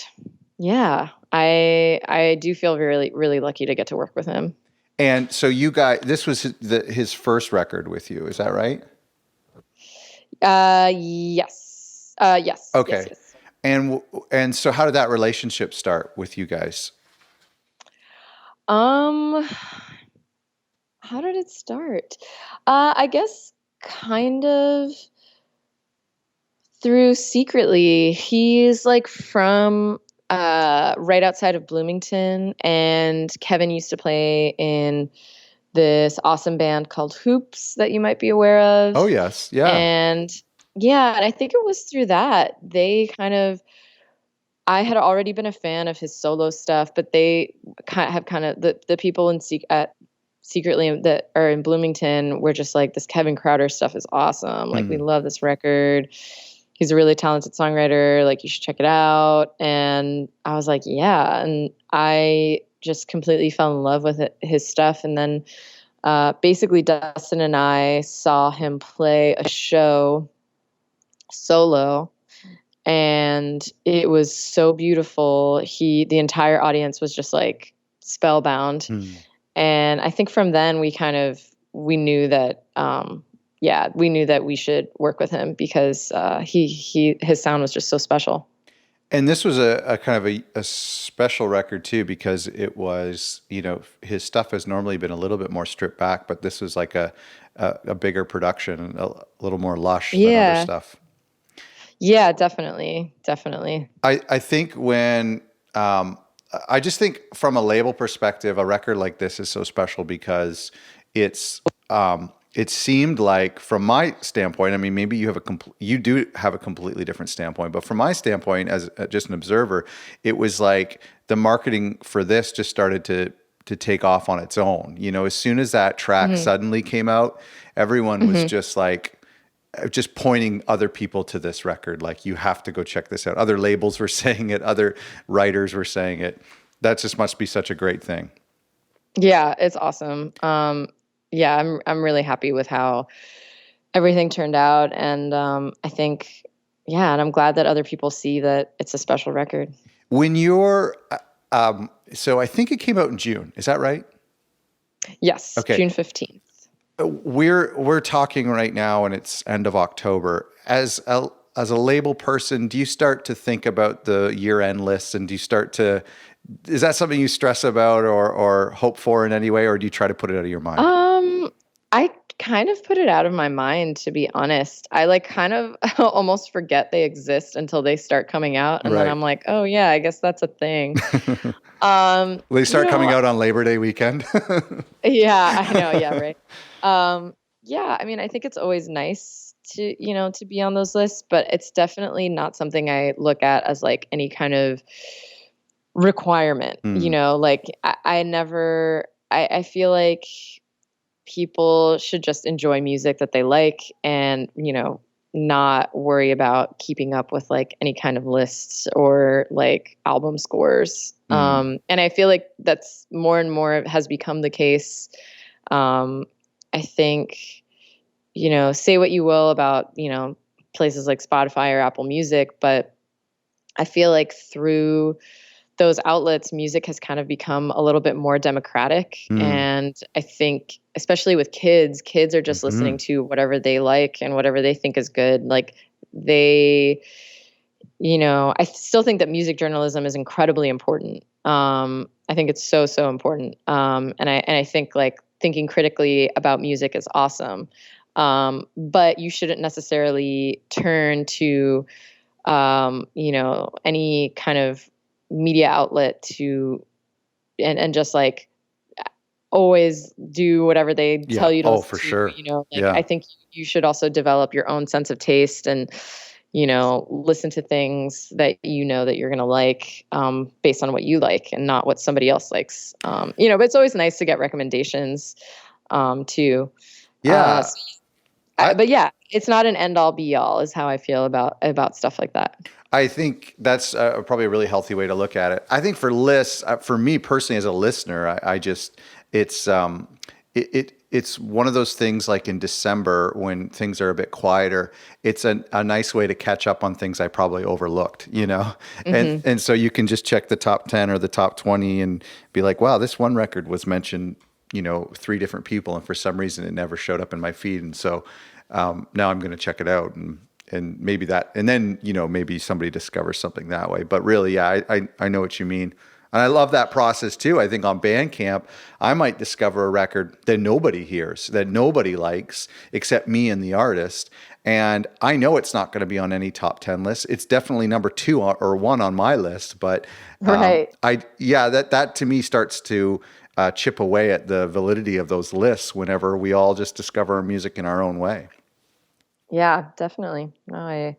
[SPEAKER 2] yeah, I do feel really, really lucky to get to work with him.
[SPEAKER 1] And so you guys, this was his first record with you, is that right?
[SPEAKER 2] Yes. Yes.
[SPEAKER 1] Okay.
[SPEAKER 2] Yes.
[SPEAKER 1] And so how did that relationship start with you guys?
[SPEAKER 2] How did it start? I guess kind of through Secretly. He's like from right outside of Bloomington, and Kevin used to play in this awesome band called Hoops that you might be aware of.
[SPEAKER 1] Oh, yes. Yeah.
[SPEAKER 2] And I think it was through that I had already been a fan of his solo stuff, but they have the people at Secretly that are in Bloomington were just like, this Kevin Krauter stuff is awesome. Like, we love this record. He's a really talented songwriter. Like, you should check it out. And I was like, yeah. And I just completely fell in love with his stuff. And then basically Dustin and I saw him play a show solo, and it was so beautiful. The entire audience was just like spellbound. And I think from then we knew that, we knew that we should work with him because his sound was just so special.
[SPEAKER 1] And this was a kind of a special record too, because it was, his stuff has normally been a little bit more stripped back, but this was like a bigger production, a little more lush than other stuff.
[SPEAKER 2] Yeah, definitely.
[SPEAKER 1] I think when, I just think from a label perspective, a record like this is so special because it's it seemed like, from my standpoint, I mean, maybe you do have a completely different standpoint, but from my standpoint, as just an observer, it was like the marketing for this just started to take off on its own. You know, as soon as that track suddenly came out, everyone was just pointing other people to this record. Like, you have to go check this out. Other labels were saying it. Other writers were saying it. That just must be such a great thing.
[SPEAKER 2] Yeah, it's awesome. Yeah, I'm really happy with how everything turned out, and I think, yeah, and I'm glad that other people see that it's a special record.
[SPEAKER 1] When you're, so I think it came out in June. Is that right?
[SPEAKER 2] Yes,
[SPEAKER 1] Okay.
[SPEAKER 2] June 15th.
[SPEAKER 1] We're talking right now, and it's end of October. As a label person, do you start to think about the year-end lists, and is that something you stress about or hope for in any way, or do you try to put it out of your mind?
[SPEAKER 2] I kind of put it out of my mind, to be honest. I like kind of almost forget they exist until they start coming out, and then I'm like, oh yeah, I guess that's a thing.
[SPEAKER 1] They start coming out on Labor Day weekend.
[SPEAKER 2] Yeah, I know. Yeah, right. Yeah, I mean, I think it's always nice to be on those lists, but it's definitely not something I look at as like any kind of requirement. Like I feel like people should just enjoy music that they like, and not worry about keeping up with like any kind of lists or like album scores. And I feel like that's more and more has become the case. I think, say what you will about, places like Spotify or Apple Music, but I feel like through those outlets, music has kind of become a little bit more democratic. And I think, especially with kids are just listening to whatever they like and whatever they think is good. Like I still think that music journalism is incredibly important. I think it's so, so important. And I think like thinking critically about music is awesome. But you shouldn't necessarily turn to, any kind of media outlet and just like always do whatever they tell you to listen
[SPEAKER 1] for
[SPEAKER 2] to,
[SPEAKER 1] sure.
[SPEAKER 2] I think you should also develop your own sense of taste and listen to things that that you're going to like, based on what you like and not what somebody else likes. But it's always nice to get recommendations too. But yeah, it's not an end all be all is how I feel about stuff like that.
[SPEAKER 1] I think that's probably a really healthy way to look at it. I think for lists, for me personally as a listener, it's one of those things like in December when things are a bit quieter, it's a nice way to catch up on things I probably overlooked, and so you can just check the top 10 or the top 20 and be like, wow, this one record was mentioned, 3 different people, and for some reason it never showed up in my feed. And so now I'm going to check it out, and maybe that, and then, maybe somebody discovers something that way. But really, yeah, I know what you mean. And I love that process too. I think on Bandcamp, I might discover a record that nobody hears, that nobody likes except me and the artist. And I know it's not going to be on any top 10 list. It's definitely number 2 or 1 on my list. But
[SPEAKER 2] right.
[SPEAKER 1] That to me starts to chip away at the validity of those lists whenever we all just discover music in our own way.
[SPEAKER 2] Yeah, definitely. No, I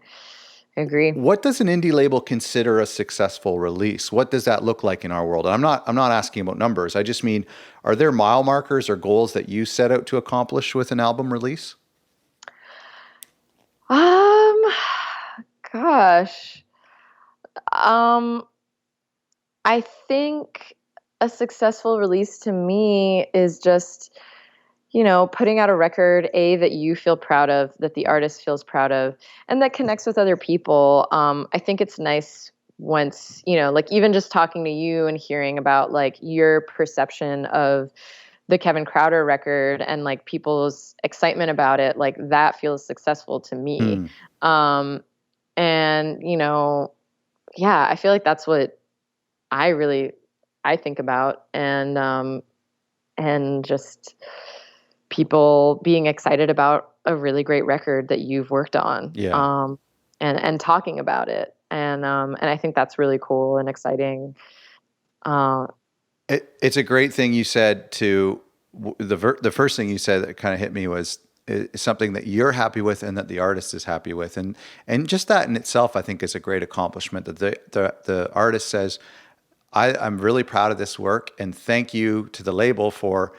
[SPEAKER 2] agree.
[SPEAKER 1] What does an indie label consider a successful release? What does that look like in our world? And I'm not asking about numbers. I just mean, are there mile markers or goals that you set out to accomplish with an album release?
[SPEAKER 2] Gosh. I think a successful release to me is just, putting out a record, that you feel proud of, that the artist feels proud of, and that connects with other people. I think it's nice once, like even just talking to you and hearing about like your perception of the Kevin Krauter record and like people's excitement about it, like that feels successful to me. And, yeah, I feel like that's what I think about, and just people being excited about a really great record that you've worked on, and talking about it. And I think that's really cool and exciting.
[SPEAKER 1] It's a great thing you said to the first thing you said that kind of hit me was is something that you're happy with and that the artist is happy with. And just that in itself, I think, is a great accomplishment, that the artist says, I'm really proud of this work, and thank you to the label for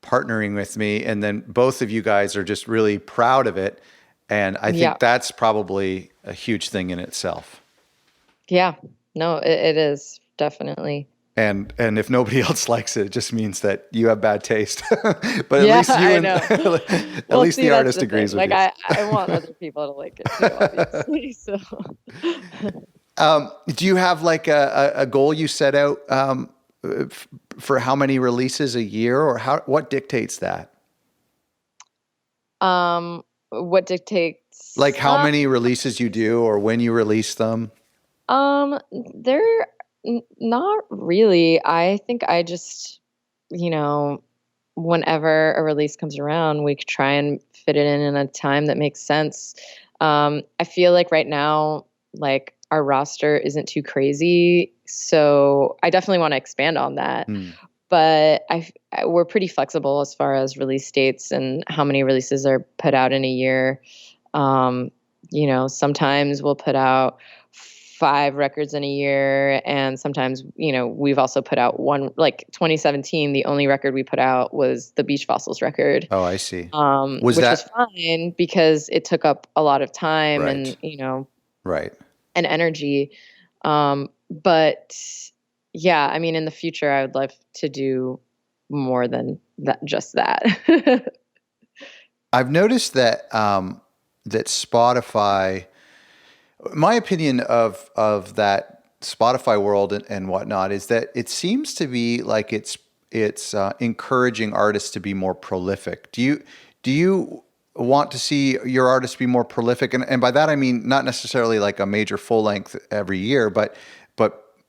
[SPEAKER 1] partnering with me. And then both of you guys are just really proud of it. And I think that's probably a huge thing in itself.
[SPEAKER 2] Yeah, no, it is definitely.
[SPEAKER 1] And if nobody else likes it, it just means that you have bad taste. But at least you and at least the artist agrees with you.
[SPEAKER 2] Like I want other people to like it too, obviously. So
[SPEAKER 1] do you have like a goal you set out for how many releases a year, or what dictates that?
[SPEAKER 2] What dictates
[SPEAKER 1] like how many releases you do or when you release them?
[SPEAKER 2] They're not really. I think I just, whenever a release comes around, we try and fit it in a time that makes sense. I feel like right now, like our roster isn't too crazy, so I definitely want to expand on that. But we're pretty flexible as far as release dates and how many releases are put out in a year. Sometimes we'll put out 5 records in a year, and sometimes, we've also put out one. Like 2017, the only record we put out was the Beach Fossils record.
[SPEAKER 1] Oh, I see.
[SPEAKER 2] Was fine because it took up a lot of time
[SPEAKER 1] right.
[SPEAKER 2] and,
[SPEAKER 1] right.
[SPEAKER 2] and energy. But yeah, I mean, in the future, I would love to do more than that, just that.
[SPEAKER 1] I've noticed that that Spotify, my opinion of that Spotify world and whatnot, is that it seems to be like it's encouraging artists to be more prolific. Do you want to see your artists be more prolific? And by that I mean not necessarily like a major full length every year, but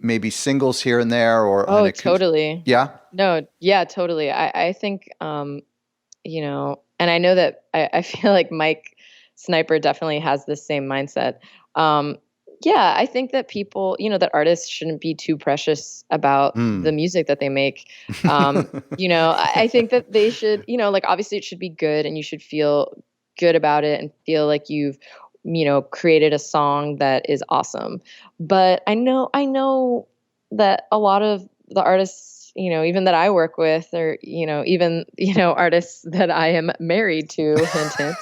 [SPEAKER 1] maybe singles here and there, or
[SPEAKER 2] totally.
[SPEAKER 1] Yeah.
[SPEAKER 2] No, yeah, totally. I think and I know that I feel like Mike Sniper definitely has the same mindset. Yeah, I think that people, that artists shouldn't be too precious about the music that they make. I think that they should, like obviously it should be good and you should feel good about it and feel like you've, created a song that is awesome. But I know that a lot of the artists, even that I work with, or, even, artists that I am married to, hint, hint,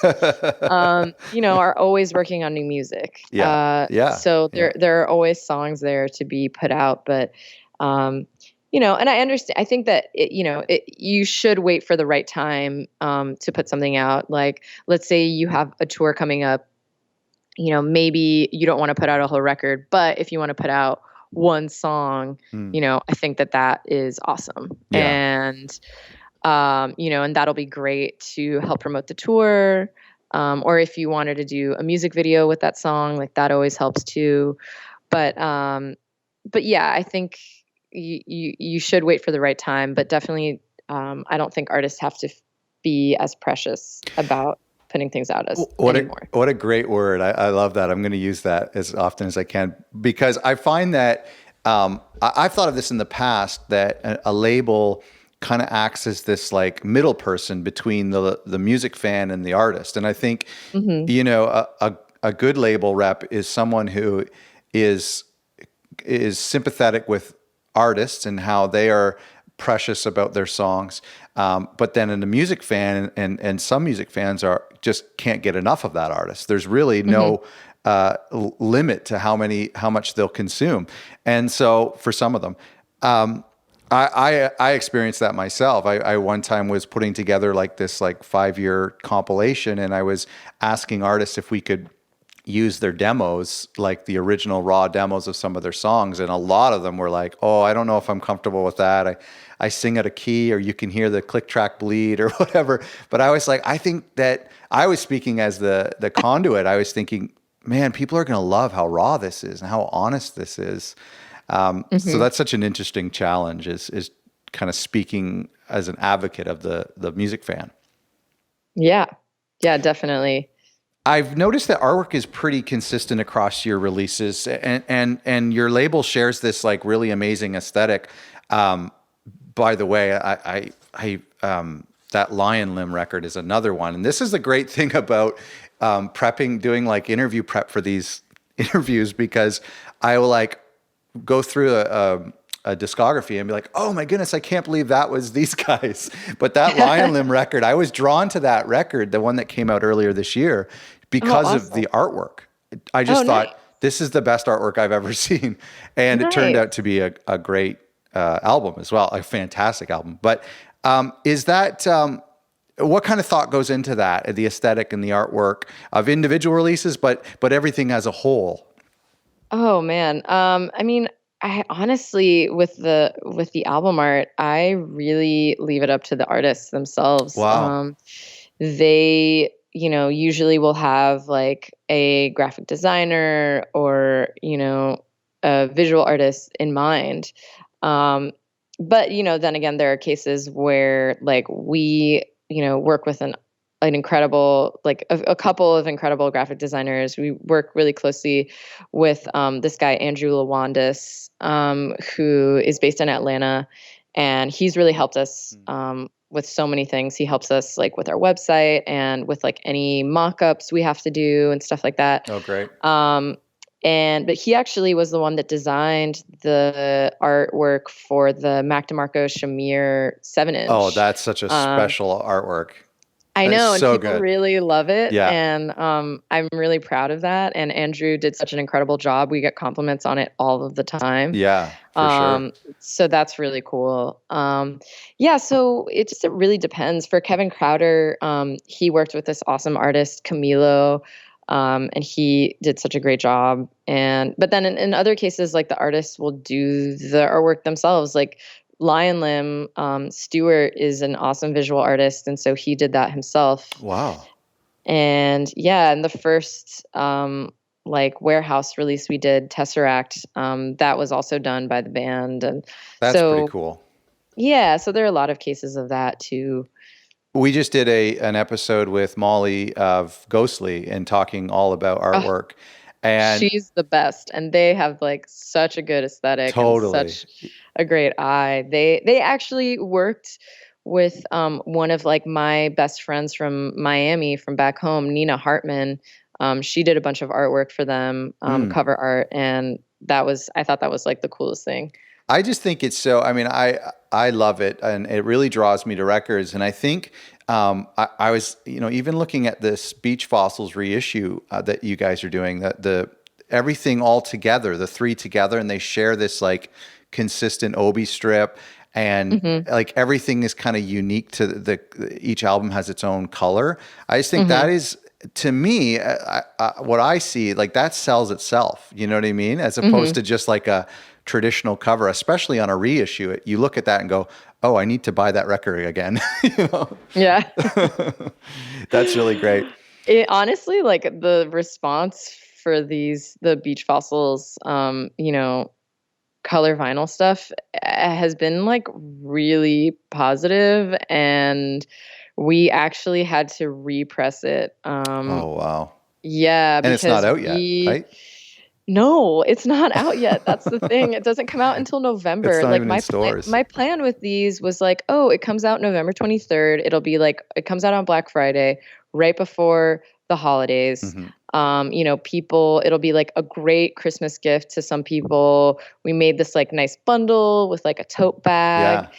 [SPEAKER 2] are always working on new music. So there are always songs there to be put out, but, and I understand, I think that, you should wait for the right time, to put something out. Like, let's say you have a tour coming up, maybe you don't want to put out a whole record, but if you want to put out one song, I think that is awesome.
[SPEAKER 1] Yeah.
[SPEAKER 2] And, and that'll be great to help promote the tour. Or if you wanted to do a music video with that song, like that always helps too. But yeah, I think you should wait for the right time, but definitely, I don't think artists have to be as precious about putting things out as anymore.
[SPEAKER 1] What a great word. I love that. I'm going to use that as often as I can, because I find that I've thought of this in the past, that a label kind of acts as this like middle person between the music fan and the artist. And I think, a good label rep is someone who is sympathetic with artists and how they are precious about their songs. But then in the music fan, and some music fans just can't get enough of that artist. There's really no limit to how much they'll consume. And so for some of them, I experienced that myself. I one time was putting together like this 5-year compilation, and I was asking artists if we could use their demos, like the original raw demos of some of their songs. And a lot of them were like, oh, I don't know if I'm comfortable with that. I sing out of key, or you can hear the click track bleed or whatever. But I was like, I think that I was speaking as the conduit. I was thinking, man, people are going to love how raw this is and how honest this is. So that's such an interesting challenge, is kind of speaking as an advocate of the music fan.
[SPEAKER 2] Yeah, definitely.
[SPEAKER 1] I've noticed that artwork is pretty consistent across your releases, and your label shares this like really amazing aesthetic. By the way, that Lion Limb record is another one. And this is the great thing about prepping, doing like interview prep for these interviews, because I will like go through a discography and be like, oh my goodness, I can't believe that was these guys. But that Lion Limb record, I was drawn to that record, the one that came out earlier this year, because of the artwork. I just thought, this is the best artwork I've ever seen. And it turned out to be a great album as well, a fantastic album. But is that, what kind of thought goes into that, the aesthetic and the artwork of individual releases, but everything as a whole?
[SPEAKER 2] Oh man. I mean, I honestly, with the album art, I really leave it up to the artists themselves.
[SPEAKER 1] Wow.
[SPEAKER 2] They, usually will have like a graphic designer or, a visual artist in mind. But, then again, there are cases where like we, work with an incredible, like a couple of incredible graphic designers. We work really closely with this guy, Andrew Lawandis, who is based in Atlanta. And he's really helped us with so many things. He helps us like with our website and with like any mock-ups we have to do and stuff like that.
[SPEAKER 1] Oh, great.
[SPEAKER 2] But he actually was the one that designed the artwork for the Mac DeMarco Shamir 7-inch.
[SPEAKER 1] Oh, that's such a special artwork.
[SPEAKER 2] I know, and
[SPEAKER 1] so
[SPEAKER 2] people
[SPEAKER 1] good.
[SPEAKER 2] really love it.
[SPEAKER 1] Yeah.
[SPEAKER 2] And I'm really proud of that. And Andrew did such an incredible job. We get compliments on it all of the time.
[SPEAKER 1] Yeah, for sure.
[SPEAKER 2] So that's really cool. Yeah, so it really depends. For Kevin Krauter, he worked with this awesome artist, Camilo, and he did such a great job. But then in other cases, like the artists will do the artwork themselves. Like Lion Limb, Stewart is an awesome visual artist, and so he did that himself.
[SPEAKER 1] Wow.
[SPEAKER 2] And yeah, and the first like warehouse release we did, Tesseract, that was also done by the band. And
[SPEAKER 1] that's pretty cool.
[SPEAKER 2] Yeah, so there are a lot of cases of that too.
[SPEAKER 1] We just did an episode with Molly of Ghostly and talking all about artwork. And
[SPEAKER 2] she's the best, and they have like such a good aesthetic.
[SPEAKER 1] Totally.
[SPEAKER 2] And such a great eye. They actually worked with one of like my best friends from Miami, from back home, Nina Hartman. She did a bunch of artwork for them, cover art, and I thought that was like the coolest thing.
[SPEAKER 1] I just think it's so, I mean, I love it, and it really draws me to records. And I think I was, even looking at this Beach Fossils reissue that you guys are doing, the everything all together, the three together, and they share this like consistent Obi strip, and like everything is kind of unique to each album has its own color. I just think that is, to me, what I see, like that sells itself. You know what I mean? As opposed to just like a traditional cover, especially on a reissue. You look at that and go, oh, I need to buy that record again.
[SPEAKER 2] Yeah.
[SPEAKER 1] That's really great.
[SPEAKER 2] Honestly, like the response for the Beach Fossils, color vinyl stuff has been like really positive, and we actually had to repress it.
[SPEAKER 1] Oh, wow.
[SPEAKER 2] Yeah.
[SPEAKER 1] And it's not out yet, right?
[SPEAKER 2] No, it's not out yet. That's the thing. It doesn't come out until November.
[SPEAKER 1] It's not
[SPEAKER 2] like
[SPEAKER 1] even in stores.
[SPEAKER 2] My plan with these was like, oh, it comes out November 23rd. It'll be like, it comes out on Black Friday, right before the holidays. People, it'll be like a great Christmas gift to some people. We made this like nice bundle with like a tote bag. Yeah.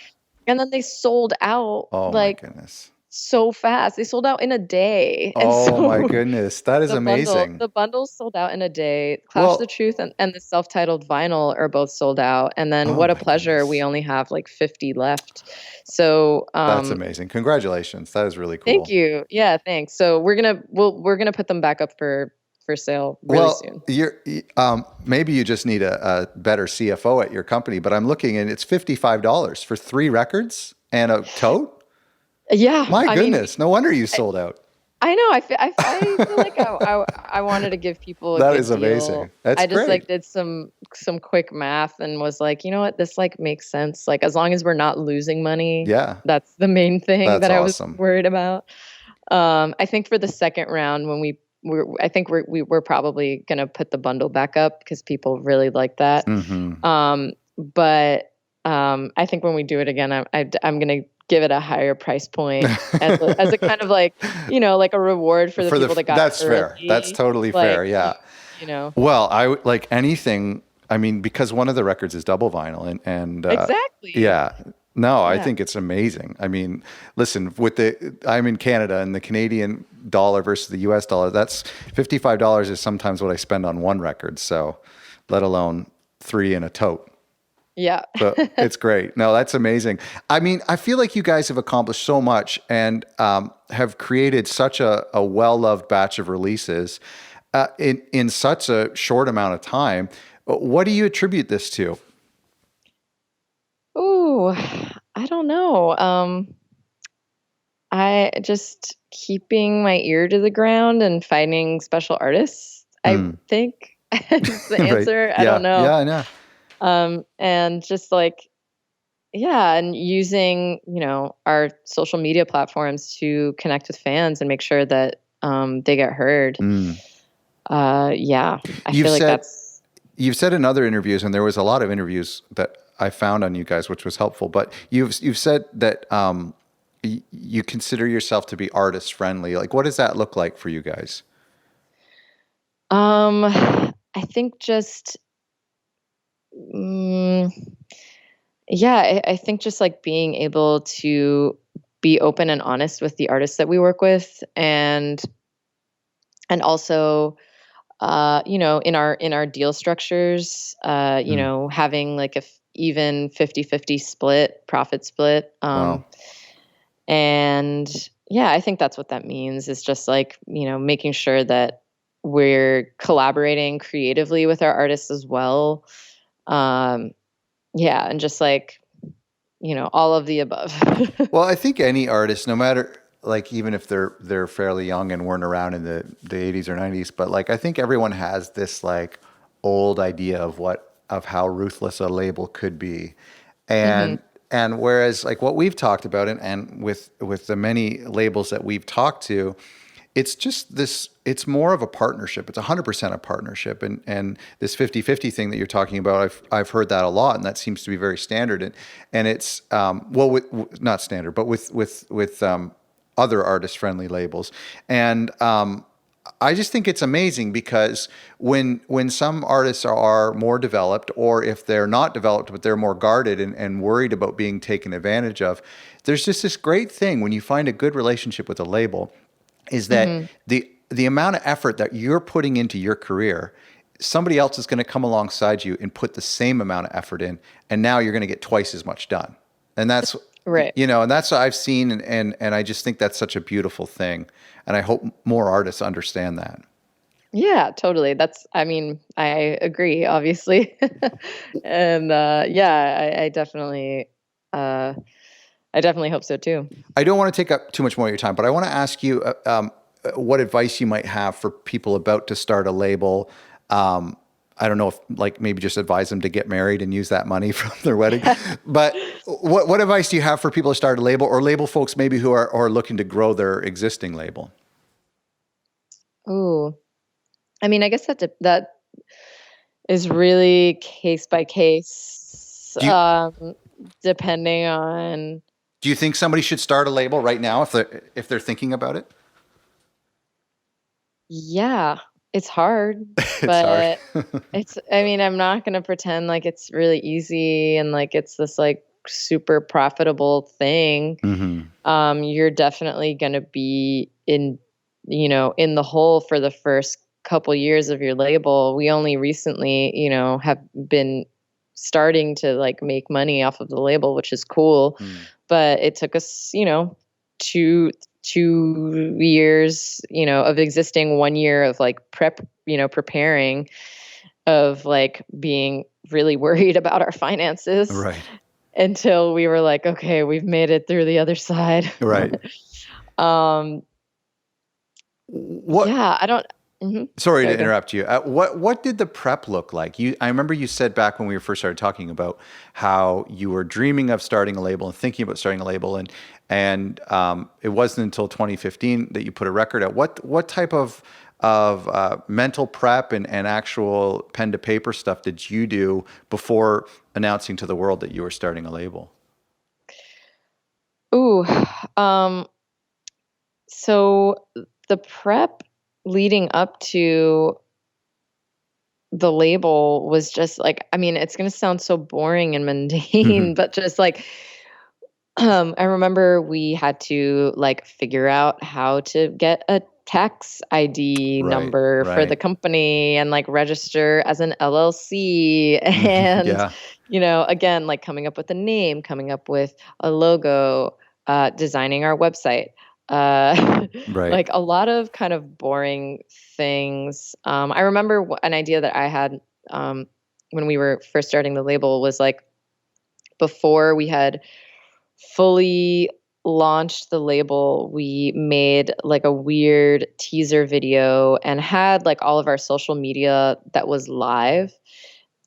[SPEAKER 2] And then they sold out.
[SPEAKER 1] Oh, like, my goodness.
[SPEAKER 2] So fast. They sold out in a day.
[SPEAKER 1] And my goodness. That is amazing.
[SPEAKER 2] The bundles sold out in a day. Clash the Truth and the self-titled vinyl are both sold out. And then What a Pleasure, goodness. We only have like 50 left. So
[SPEAKER 1] that's amazing. Congratulations. That is really cool.
[SPEAKER 2] Thank you. Yeah, thanks. So we're gonna put them back up for sale really soon.
[SPEAKER 1] Maybe you just need a better CFO at your company, but I'm looking and it's $55 for 3 records and a tote.
[SPEAKER 2] Yeah.
[SPEAKER 1] My goodness. No wonder you sold out.
[SPEAKER 2] I know. I feel like I wanted to give people a
[SPEAKER 1] that
[SPEAKER 2] good
[SPEAKER 1] is amazing.
[SPEAKER 2] deal.
[SPEAKER 1] That's
[SPEAKER 2] I just
[SPEAKER 1] great.
[SPEAKER 2] like did some quick math and was like, you know what, this like makes sense. Like as long as we're not losing money.
[SPEAKER 1] Yeah.
[SPEAKER 2] That's the main thing that I was
[SPEAKER 1] awesome.
[SPEAKER 2] worried about. I think for the second round when we're probably gonna put the bundle back up because people really like that. But I think when we do it again, I'm gonna give it a higher price point as a kind of like, like a reward for the people that got
[SPEAKER 1] that's
[SPEAKER 2] early.
[SPEAKER 1] fair. That's totally
[SPEAKER 2] Like,
[SPEAKER 1] fair. Yeah.
[SPEAKER 2] you know.
[SPEAKER 1] Well, like anything. I mean, because one of the records is double vinyl, and
[SPEAKER 2] Exactly.
[SPEAKER 1] yeah. No, I
[SPEAKER 2] Yeah.
[SPEAKER 1] think it's amazing. I mean, listen, I'm in Canada, and the Canadian dollar versus the US dollar, that's $55 is sometimes what I spend on one record. So, let alone 3 in a tote.
[SPEAKER 2] Yeah.
[SPEAKER 1] So it's great. No, that's amazing. I mean, I feel like you guys have accomplished so much and have created such a well-loved batch of releases in such a short amount of time. What do you attribute this to?
[SPEAKER 2] Ooh, I don't know. I just keeping my ear to the ground and finding special artists, I think is the
[SPEAKER 1] Right.
[SPEAKER 2] answer. I
[SPEAKER 1] Yeah.
[SPEAKER 2] don't know.
[SPEAKER 1] Yeah, I know.
[SPEAKER 2] And just like, yeah, and using, our social media platforms to connect with fans and make sure that they get heard. Yeah, I
[SPEAKER 1] You've
[SPEAKER 2] feel like
[SPEAKER 1] said
[SPEAKER 2] that's.
[SPEAKER 1] you've said in other interviews, and there was a lot of interviews that I found on you guys, which was helpful. But you've said that you consider yourself to be artist friendly. Like, what does that look like for you guys?
[SPEAKER 2] I think just, mm, yeah, I think just like being able to be open and honest with the artists that we work with, and also, in our deal structures, having like even 50-50 split, profit split.
[SPEAKER 1] Wow.
[SPEAKER 2] And yeah, I think that's what that means, is just like, making sure that we're collaborating creatively with our artists as well. Um, yeah, and just like, all of the above.
[SPEAKER 1] Well, I think any artist, no matter like even if they're fairly young and weren't around in the 80s or 90s, but like I think everyone has this like old idea of how ruthless a label could be.
[SPEAKER 2] Hmm.
[SPEAKER 1] And whereas like what we've talked about and with the many labels that we've talked to, it's just this, it's more of a partnership. It's 100% a partnership. And this 50-50 thing that you're talking about, I've heard that a lot, and that seems to be very standard. And it's, not standard, but with other artist friendly labels. And, I just think it's amazing because when some artists are more developed, or if they're not developed but they're more guarded and worried about being taken advantage of, there's just this great thing when you find a good relationship with a label, is that
[SPEAKER 2] Hmm.
[SPEAKER 1] the amount of effort that you're putting into your career, somebody else is going to come alongside you and put the same amount of effort in, and now you're going to get twice as much done. And that's
[SPEAKER 2] Right.
[SPEAKER 1] and that's what I've seen, and I just think that's such a beautiful thing, and I hope more artists understand that.
[SPEAKER 2] Yeah, totally. I mean, I agree, obviously. And yeah, uh, I definitely hope so too.
[SPEAKER 1] I don't want to take up too much more of your time, but I want to ask you what advice you might have for people about to start a label. I don't know if like maybe just advise them to get married and use that money from their wedding. But what advice do you have for people to start a label, or label folks maybe who are looking to grow their existing label?
[SPEAKER 2] Ooh, I mean, I guess that is really case by case,
[SPEAKER 1] Do you
[SPEAKER 2] depending on.
[SPEAKER 1] do you think somebody should start a label right now if they're thinking about it?
[SPEAKER 2] Yeah, it's hard,
[SPEAKER 1] It's hard.
[SPEAKER 2] but I mean, I'm not going to pretend like it's really easy and like it's this like super profitable thing.
[SPEAKER 1] Hmm.
[SPEAKER 2] You're definitely going to be in the hole for the first couple years of your label. We only recently, have been starting to like make money off of the label, which is cool.
[SPEAKER 1] Mm.
[SPEAKER 2] But it took us, two years, of existing, 1 year of like preparing, of like being really worried about our finances,
[SPEAKER 1] Right.
[SPEAKER 2] until we were like, okay, we've made it through the other side.
[SPEAKER 1] Right.
[SPEAKER 2] um,
[SPEAKER 1] What
[SPEAKER 2] yeah, I don't. Mhm.
[SPEAKER 1] Sorry to
[SPEAKER 2] Sorry, go.
[SPEAKER 1] interrupt you. What did the prep look like? I remember you said back when we first started talking about how you were dreaming of starting a label and thinking about starting a label, and it wasn't until 2015 that you put a record out. What type of mental prep and actual pen to paper stuff did you do before announcing to the world that you were starting a label?
[SPEAKER 2] Ooh, so the prep leading up to the label was just like, I mean, it's going to sound so boring and
[SPEAKER 1] Hmm.
[SPEAKER 2] mundane, but just like, I remember we had to like figure out how to get a tax ID
[SPEAKER 1] Right,
[SPEAKER 2] number for the
[SPEAKER 1] right.
[SPEAKER 2] company and like register as an LLC. And,
[SPEAKER 1] Yeah,
[SPEAKER 2] again, like coming up with a name, coming up with a logo, designing our website.
[SPEAKER 1] right.
[SPEAKER 2] Like a lot of kind of boring things. I remember an idea that I had when we were first starting the label was like before we had fully launched the label, we made like a weird teaser video and had like all of our social media that was live.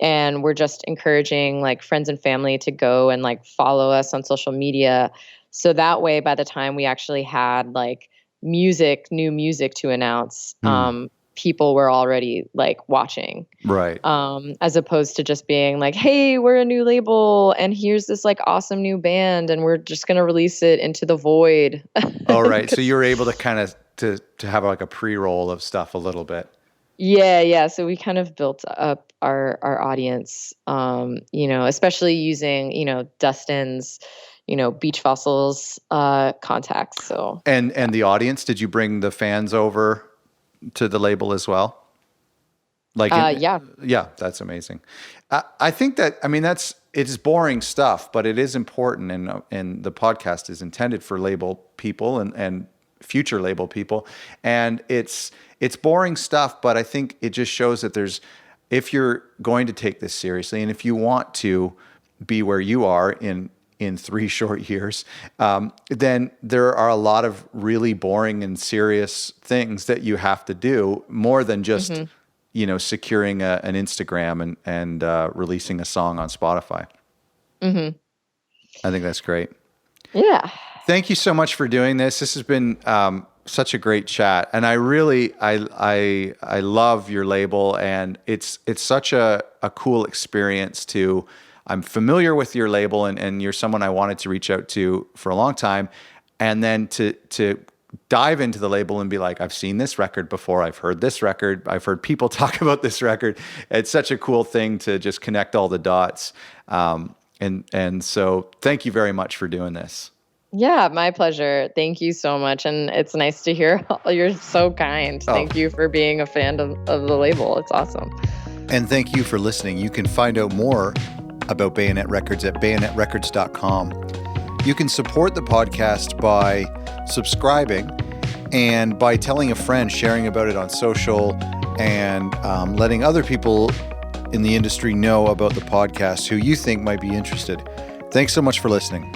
[SPEAKER 2] And we're just encouraging like friends and family to go and like follow us on social media. So that way, by the time we actually had like new music to announce,
[SPEAKER 1] Hmm.
[SPEAKER 2] people were already like watching,
[SPEAKER 1] Right.
[SPEAKER 2] as opposed to just being like, hey, we're a new label and here's this like awesome new band and we're just going to release it into the void.
[SPEAKER 1] All right. So
[SPEAKER 2] 'Cause-
[SPEAKER 1] you were able to kind of to have like a pre-roll of stuff a little bit.
[SPEAKER 2] yeah. So we kind of built up our audience, especially using, Dustin's, Beach Fossils contacts. So
[SPEAKER 1] And the audience, did you bring the fans over to the label as well? Like,
[SPEAKER 2] yeah.
[SPEAKER 1] yeah, that's amazing. I think that, I mean, it's boring stuff, but it is important, and the podcast is intended for label people and future label people, and it's boring stuff, but I think it just shows that if you're going to take this seriously, and if you want to be where you are in 3 short years, then there are a lot of really boring and serious things that you have to do more than just, securing an Instagram and releasing a song on Spotify.
[SPEAKER 2] Hmm.
[SPEAKER 1] I think that's great.
[SPEAKER 2] Yeah.
[SPEAKER 1] Thank you so much for doing this. This has been such a great chat, and I really I love your label, and it's such a cool experience to. I'm familiar with your label, and you're someone I wanted to reach out to for a long time, and then to dive into the label and be like, I've seen this record before, I've heard this record, I've heard people talk about this record. It's such a cool thing to just connect all the dots. And so thank you very much for doing this.
[SPEAKER 2] Yeah, my pleasure. Thank you so much. And it's nice to hear. You're so kind.
[SPEAKER 1] Oh,
[SPEAKER 2] Thank you for being a fan of the label. It's awesome.
[SPEAKER 1] and thank you for listening. You can find out more about Bayonet Records at bayonetrecords.com. You can support the podcast by subscribing and by telling a friend, sharing about it on social, and letting other people in the industry know about the podcast who you think might be interested. Thanks so much for listening.